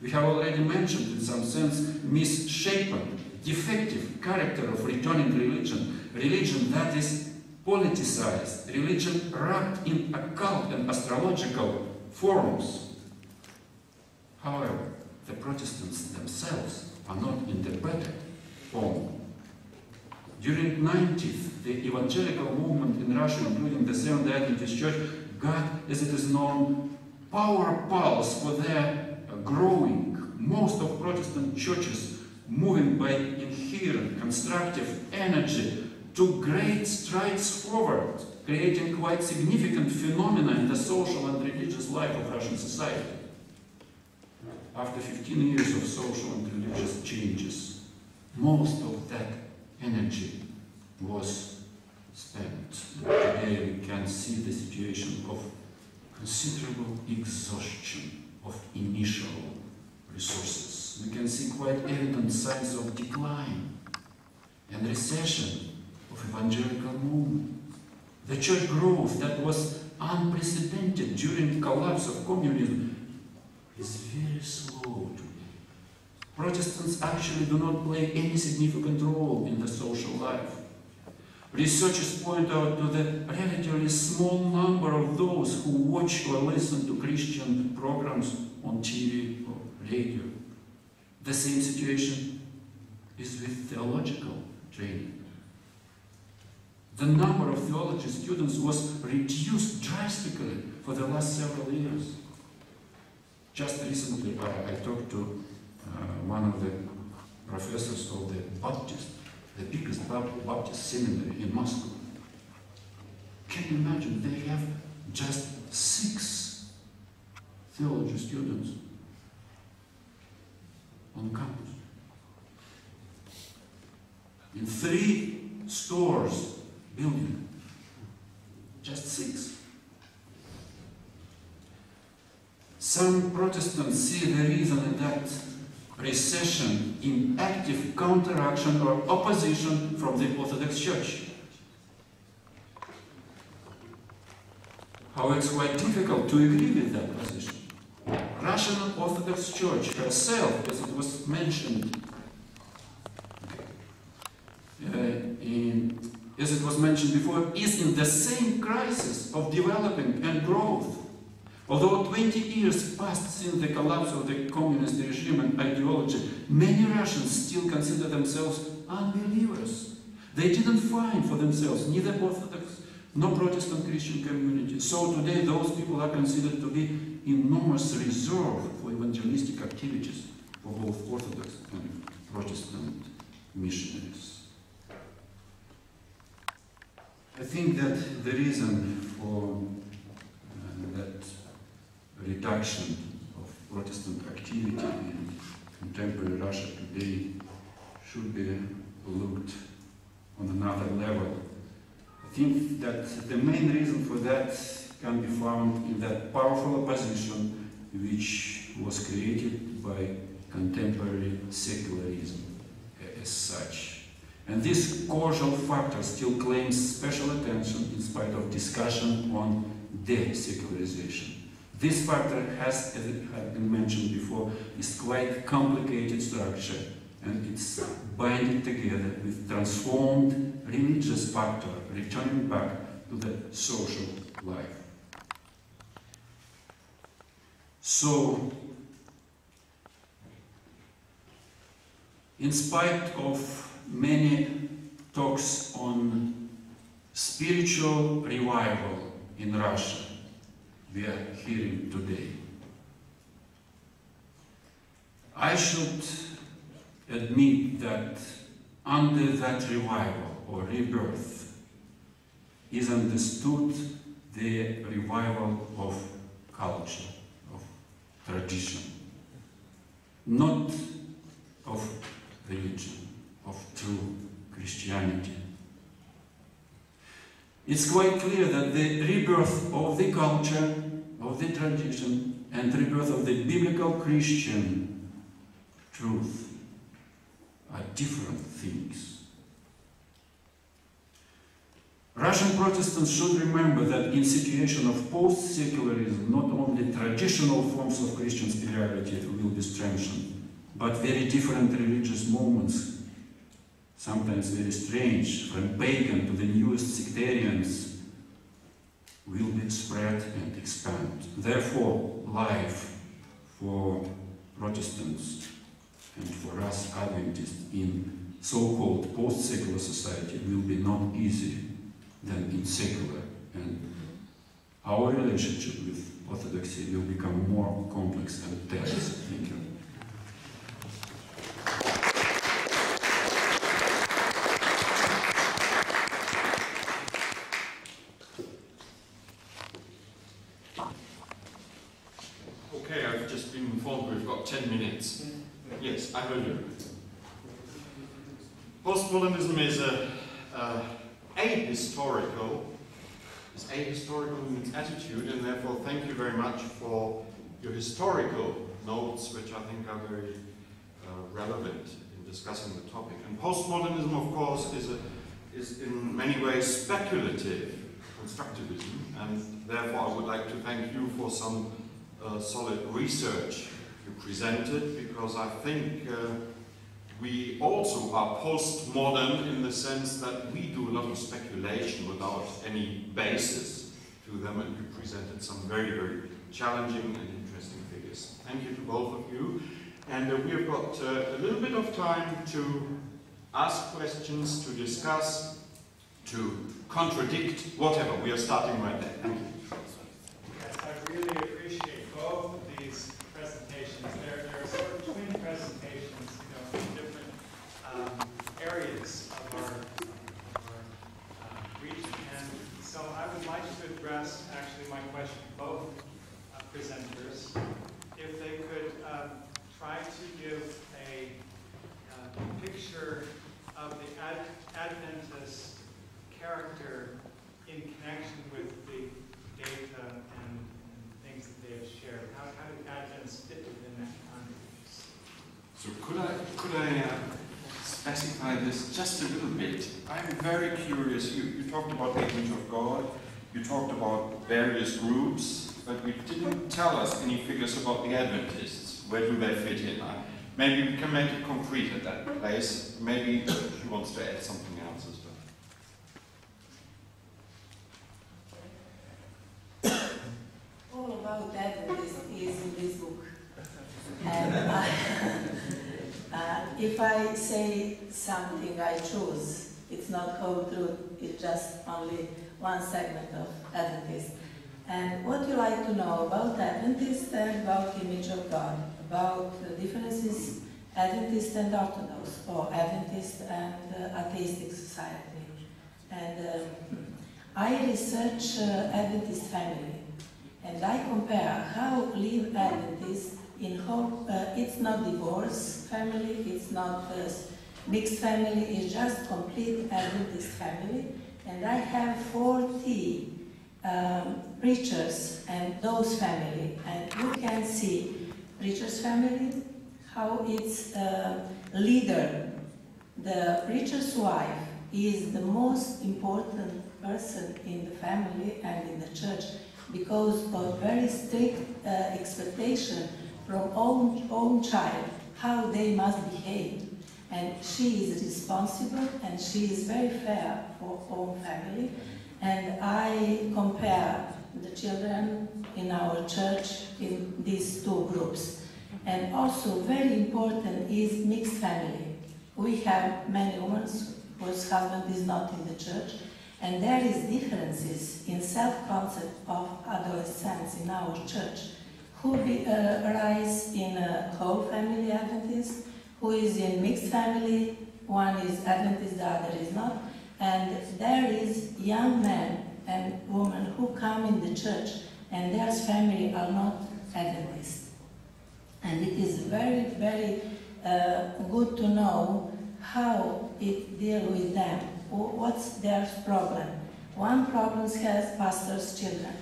We have already mentioned, in some sense, misshapen, defective character of returning religion, religion that is politicized, religion wrapped in occult and astrological forms. However, the Protestants themselves are not in the better form. During the 90s, the evangelical movement in Russia, including the Seventh-day Adventist Church, got, as it is known, power pulse for their growing. Most of Protestant churches moving by inherent constructive energy took great strides forward, creating quite significant phenomena in the social and religious life of Russian society. After 15 years of social and religious changes, most of that energy was spent. Today we can see the situation of considerable exhaustion of initial resources. We can see quite evident signs of decline and recession of evangelical movement. The church growth that was unprecedented during the collapse of communism is very slow today. Protestants actually do not play any significant role in the social life. Researchers point out to the relatively small number of those who watch or listen to Christian programs on TV or radio. The same situation is with theological training. The number of theology students was reduced drastically for the last several years. Just recently, I talked to one of the professors of the Baptist, the biggest Baptist seminary in Moscow. Can you imagine? They have just 6 theology students on campus. In 3 stores building, just 6. Some Protestants see the reason in that recession in active counteraction or opposition from the Orthodox Church. how it's quite difficult to agree with that position. Russian Orthodox Church herself, as it was mentioned, as it was mentioned before, is in the same crisis of developing and growth. Although 20 years passed since the collapse of the communist regime and ideology, many Russians still consider themselves unbelievers. They didn't find for themselves neither Orthodox nor Protestant Christian community. So today those people are considered to be enormous reserve for evangelistic activities for both Orthodox and Protestant missionaries. I think that the reason for that reduction of Protestant activity in contemporary Russia today should be looked on another level. I think that the main reason for that can be found in that powerful opposition which was created by contemporary secularism as such. And this causal factor still claims special attention in spite of discussion on de-secularization. This factor has, as it had been mentioned before, is quite complicated structure, and it's binding together with transformed religious factor, returning back to the social life. So, in spite of many talks on spiritual revival in Russia we are hearing today, I should admit that under that revival or rebirth is understood the revival of culture, of tradition, not of religion, of true Christianity. It's quite clear that the rebirth of the culture, of the tradition, and rebirth of the biblical Christian truth are different things. Russian Protestants should remember that in situation of post-secularism, not only traditional forms of Christian spirituality will be strengthened, but very different religious movements, sometimes very strange, from pagan to the newest sectarians, will be spread and expand. Therefore, life for Protestants and for us Adventists in so-called post-secular society will be not easier than in secular, and our relationship with Orthodoxy will become more complex and tense. Thank you. Okay, I've just been informed we've got 10 minutes. Yes, I will do. Postmodernism is ahistorical. It's ahistorical in its attitude, and therefore thank you very much for your historical notes, which I think are very relevant in discussing the topic. And postmodernism, of course, is in many ways speculative constructivism, and therefore I would like to thank you for some solid research you presented, because I think we also are postmodern in the sense that we do a lot of speculation without any basis to them, and you presented some very, very challenging and interesting figures. Thank you to both of you. And we have got a little bit of time to ask questions, to discuss, to contradict, whatever. We are starting right there. Thank you. Yes, I really appreciate both of these presentations. They're sort of twin presentations, in different areas of our region. And so I would like to address actually my question to both presenters. If they could try to give a picture of the Adventist character in connection with the data and things that they have shared. How do Adventists fit within that context? So could I specify this just a little bit? I'm very curious. You talked about the image of God, You talked about various groups, but you didn't tell us any figures about the Adventists. Where do they fit in? Maybe we can make it concrete at that place. Maybe she wants to add something else as well. All about Adventists is in this book. And if I say something I choose, it's not whole truth, it's just only one segment of Adventist. And what you like to know about Adventist and about image of God, about the differences Adventist and Orthodox, or Adventist and atheistic society. And I research Adventist family, and I compare how live Adventists in hope. It's not divorce family, it's not mixed family, it's just complete Adventist family. And I have 40 preachers and those family, and you can see preacher's family, how its leader, the preacher's wife, is the most important person in the family and in the church because of very strict expectation from own child, how they must behave. And she is responsible and she is very fair for own family. And I compare the children in our church in these two groups. And also very important is mixed family. We have many women whose husband is not in the church, and there is differences in self-concept of adolescents in our church, who rise in a whole family Adventist, who is in mixed family, one is Adventist, the other is not, and there is young men and women who come in the church and their family are not Adventist. And it is very, very good to know how it deals with them, what's their problem. One problem has pastors' children.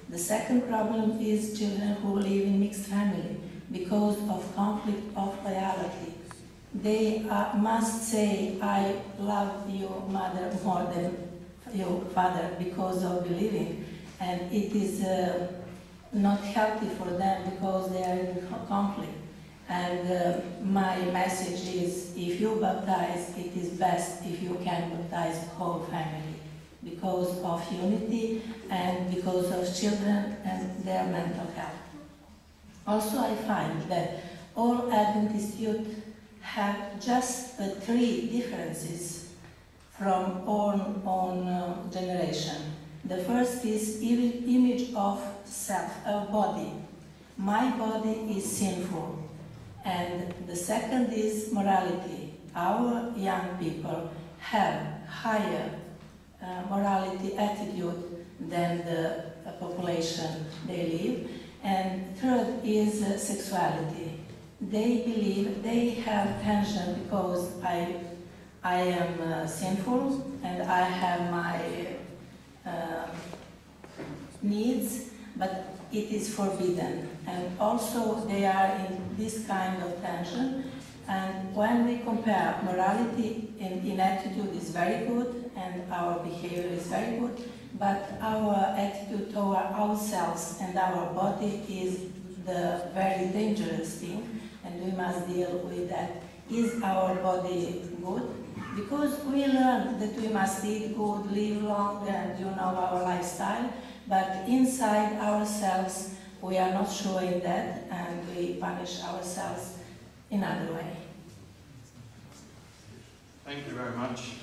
The second problem is children who live in mixed family because of conflict of loyalty. They must say, I love you, mother, more than you, father, because of believing. And it is not healthy for them because they are in conflict. And my message is, if you baptize, it is best if you can baptize the whole family because of unity and because of children and their mental health. Also, I find that all Adventist youth have just 3 differences from own generation. The first is image of self, of body. My body is sinful. And the second is morality. Our young people have higher morality attitude than the population they live. And third is sexuality. They believe they have tension because I am sinful and I have my needs, but it is forbidden. And also they are in this kind of tension. And when we compare morality in attitude is very good and our behavior is very good, but our attitude toward ourselves and our body is the very dangerous thing, and we must deal with that. Is our body good? Because we learn that we must eat good, live long, and our lifestyle, but inside ourselves we are not showing that, and we punish ourselves in another way. Thank you very much.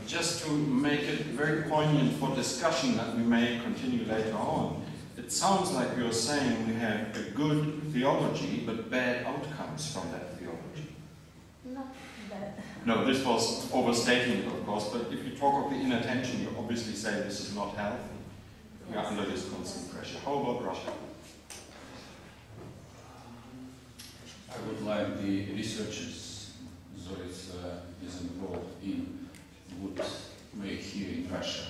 Just to make it very poignant for discussion that we may continue later on, it sounds like you're saying we have a good theology, but bad outcomes from that theology. Not bad. No, this was overstating it, of course, but if you talk of the inattention, you obviously say this is not healthy. We are under this constant pressure. How about Russia? I would like the researchers Zorica is involved in would make here in Russia,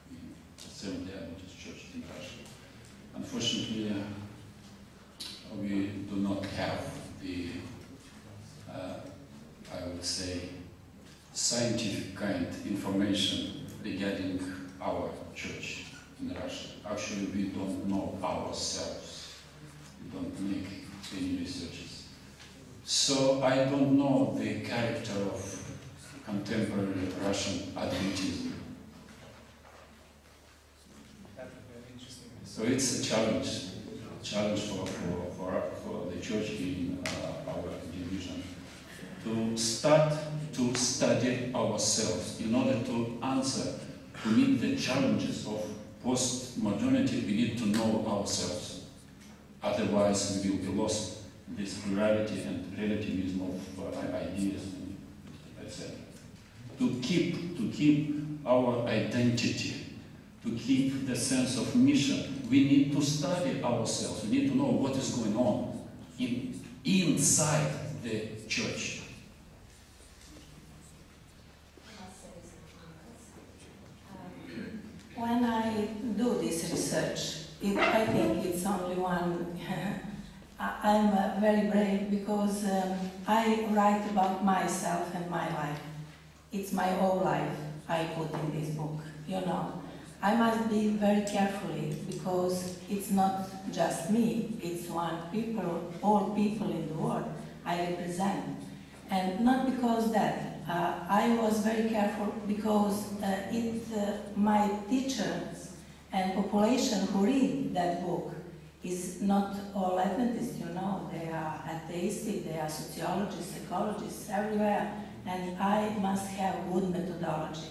in the Seventh-day Adventist Church in Russia. Unfortunately, we do not have the, I would say, scientific kind information regarding our church in Russia. theology, we don't know ourselves. We don't make any researches. So I don't know the character of contemporary Russian Adventism. So it's a challenge for the church in our division to start to study ourselves in order to answer, to meet the challenges of postmodernity. We need to know ourselves. Otherwise, we will be lost in this plurality and relativism of ideas, etc. To keep our identity, to keep the sense of mission, we need to study ourselves. We need to know what is going on inside the church. When I do this research, I think it's only one. I'm very brave because I write about myself and my life. It's my whole life I put in this book, you know. I must be very carefully because it's not just me, it's all people in the world I represent. And not because that. I was very careful because my teachers and population who read that book is not all Adventists, you know. They are atheistic, they are sociologists, psychologists, everywhere. And I must have good methodology.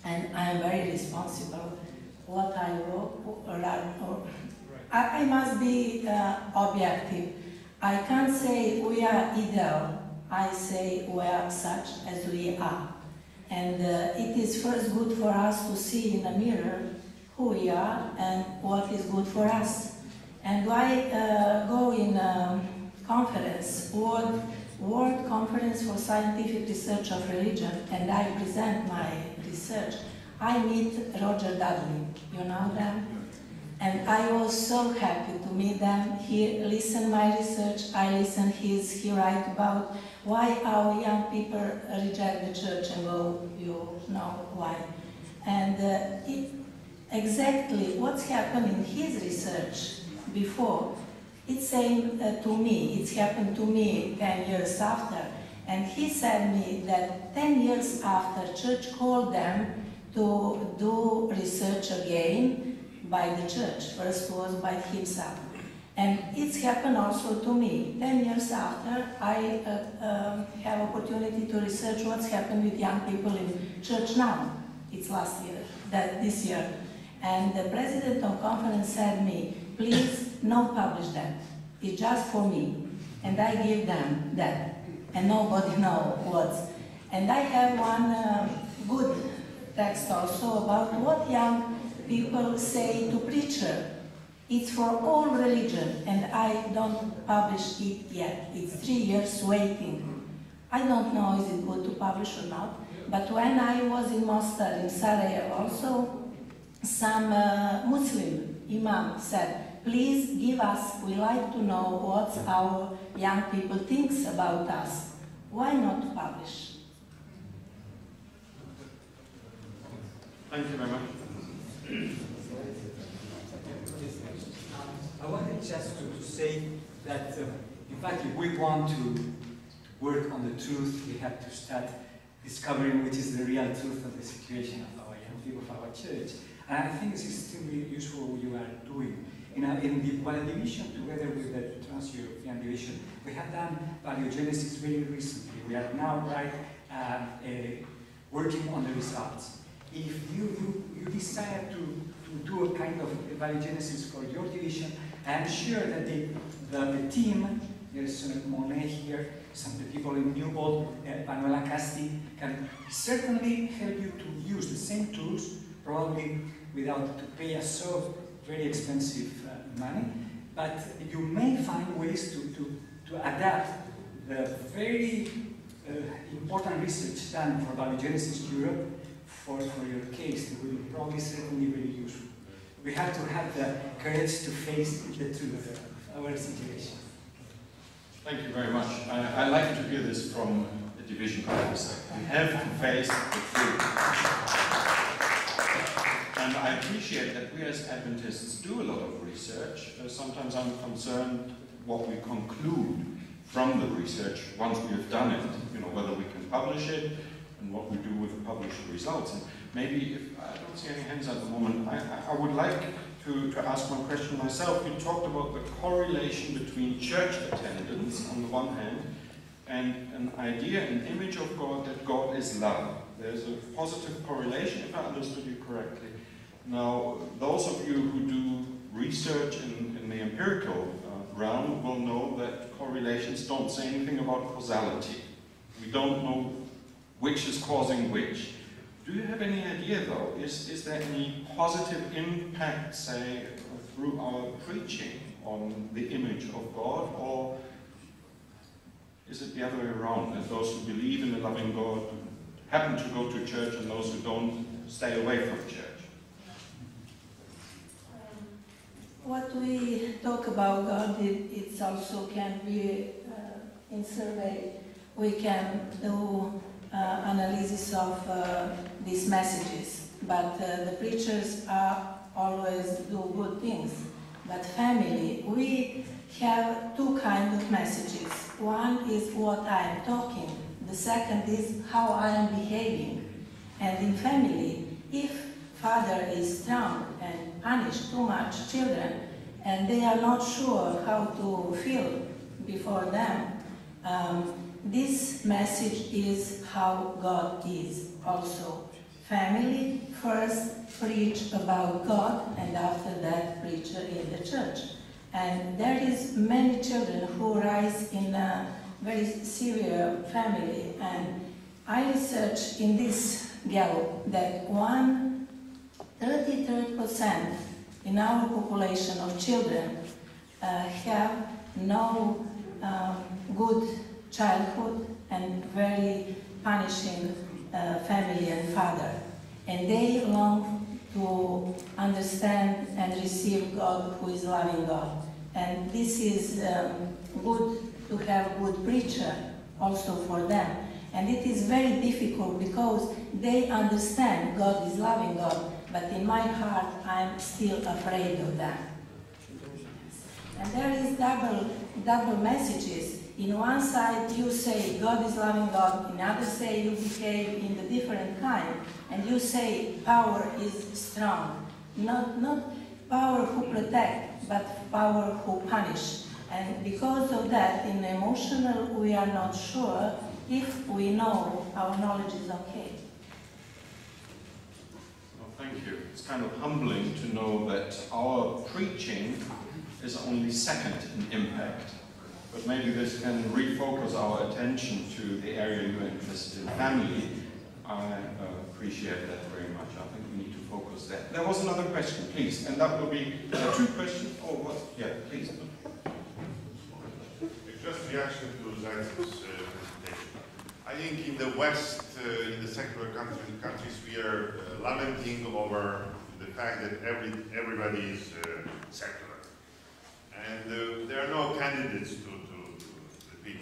And I am very responsible what I wrote. I must be objective. I can't say we are ideal. I say we are such as we are. And it is first good for us to see in a mirror who we are and what is good for us. And I go in a conference, World Conference for Scientific Research of Religion, and I present my research. I meet Roger Dudley, you know them? And I was so happy to meet them. He listened my research, I listen his, he write about why our young people reject the church and go, you know why. And exactly what's happened in his research before, it's same to me, it's happened to me 10 years after. And he said me that 10 years after, church called them to do research again by the church. First was by himself. And it's happened also to me. 10 years after, I have opportunity to research what's happened with young people in church now. It's last year, this year. And the president of conference said me, please, no publish that. It's just for me. And I give them that. And nobody knows what's. And I have one good text also about what young people say to preacher. It's for all religion, and I don't publish it yet. It's 3 years waiting. I don't know is it good to publish or not, but when I was in Mostar, in Sarajevo also, some Muslim imam said, please give us, we like to know what our young people thinks about us. Why not publish? Thank you very much. I wanted just to say that, in fact, if we want to work on the truth, we have to start discovering which is the real truth of the situation of our young people, of our church. And I think this is extremely useful what you are doing. In the One Division, together with the Trans-European Division, we have done valiogenesis very recently. We are now working on the results. If you decide to do a kind of valiogenesis for your division, I'm sure that the team, there's Monet here, some of the people in Newbold, Manuela Casti, can certainly help you to use the same tools, probably without to pay us so very expensive money, but you may find ways to adapt the very important research done for valiogenesis Europe for your case. It will probably certainly be very useful. We have to have the courage to face the truth of our situation. Thank you very much. I like to hear this from the division officer. We have to face the truth. And I appreciate that we as Adventists do a lot of research. Sometimes I'm concerned what we conclude from the research once we have done it, you know, whether we can publish it and what we do with the published results. And maybe, if I don't see any hands at the moment, I would like to ask one question myself. You talked about the correlation between church attendance on the one hand and an idea, an image of God, that God is love. There's a positive correlation, if I understood you correctly. Now, those of you who do research in the empirical realm will know that correlations don't say anything about causality. We don't know which is causing which. Do you have any idea, though? Is there any positive impact, say, through our preaching on the image of God, or is it the other way around, that those who believe in a loving God happen to go to church and those who don't stay away from church? What we talk about God, it also can be in survey. We can do analysis of these messages, but the preachers always do good things. But family, we have two kinds of messages. One is what I am talking. The second is how I am behaving. And in family, if father is strong and punish too much children, and they are not sure how to feel before them, this message is how God is also. Family first preach about God, and after that preach in the church. And there is many children who rise in a very severe family, and I research in this gallup that 33% in our population of children have no good childhood and very punishing family and father. And they long to understand and receive God who is loving God. And this is good to have a good preacher also for them. And it is very difficult because they understand God is loving God, but in my heart I'm still afraid of them. And there is double messages. In one side you say God is loving God, in the other say you behave in the different kind, and you say power is strong. Not power who protect, but power who punish. And because of that, in emotional, we are not sure if we know our knowledge is okay. Well, thank you. It's kind of humbling to know that our preaching is only second in impact. But maybe this can refocus our attention to the area you're interested in, family. I appreciate that very much. I think we need to focus there. There was another question, please, and that will be two questions. Oh, what? Yeah, please. It's just reaction to Zorica's presentation. I think in the West, in the secular countries, we are lamenting over the fact that everybody is secular. And there are no candidates that we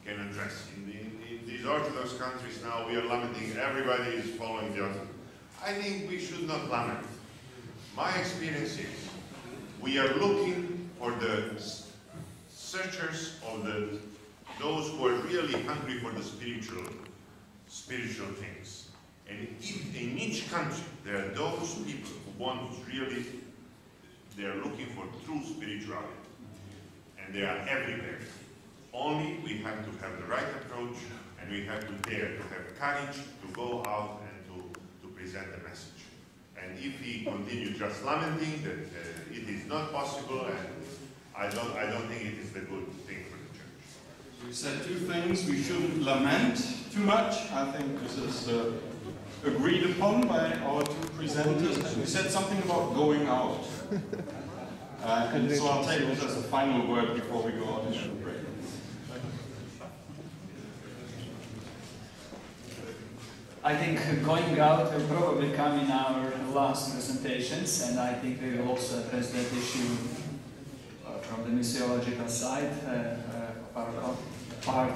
can address. In these Orthodox countries now, we are lamenting everybody is following the Orthodox. I think we should not lament. My experience is we are looking for the searchers of those who are really hungry for the spiritual things. And in each country, there are those people who want really, they are looking for true spirituality. And they are everywhere. Only we have to have the right approach, and we have to dare to have courage to go out and to present the message. And if we continue just lamenting that it is not possible, and I don't think it is the good thing for the church. We said two things. We shouldn't lament too much. I think this is agreed upon by our two presenters. We said something about going out. And so I'll take this as a final word before we go out into the break. I think going out will probably come in our last presentations, and I think we will also address that issue from the missiological side of our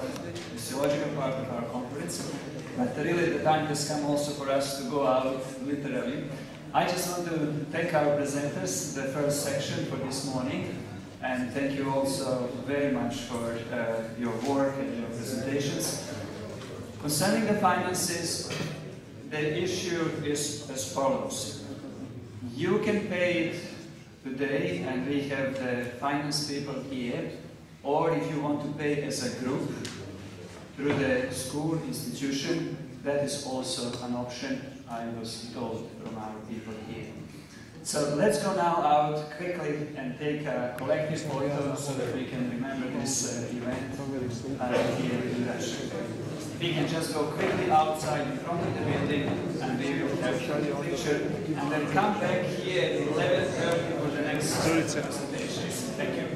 missiological part of our conference. But really the time has come also for us to go out literally. I just want to thank our presenters, the first section for this morning, and thank you also very much for your work and your presentations. Concerning the finances, the issue is as follows. You can pay it today, and we have the finance people here, or if you want to pay as a group through the school institution, that is also an option, I was told from our people here. So let's go now out quickly and take a collective photo so that we can remember this event here in Russia. We can just go quickly outside in front of the building and we will capture the picture and then come back here at 11:30 for the next presentations. Thank you.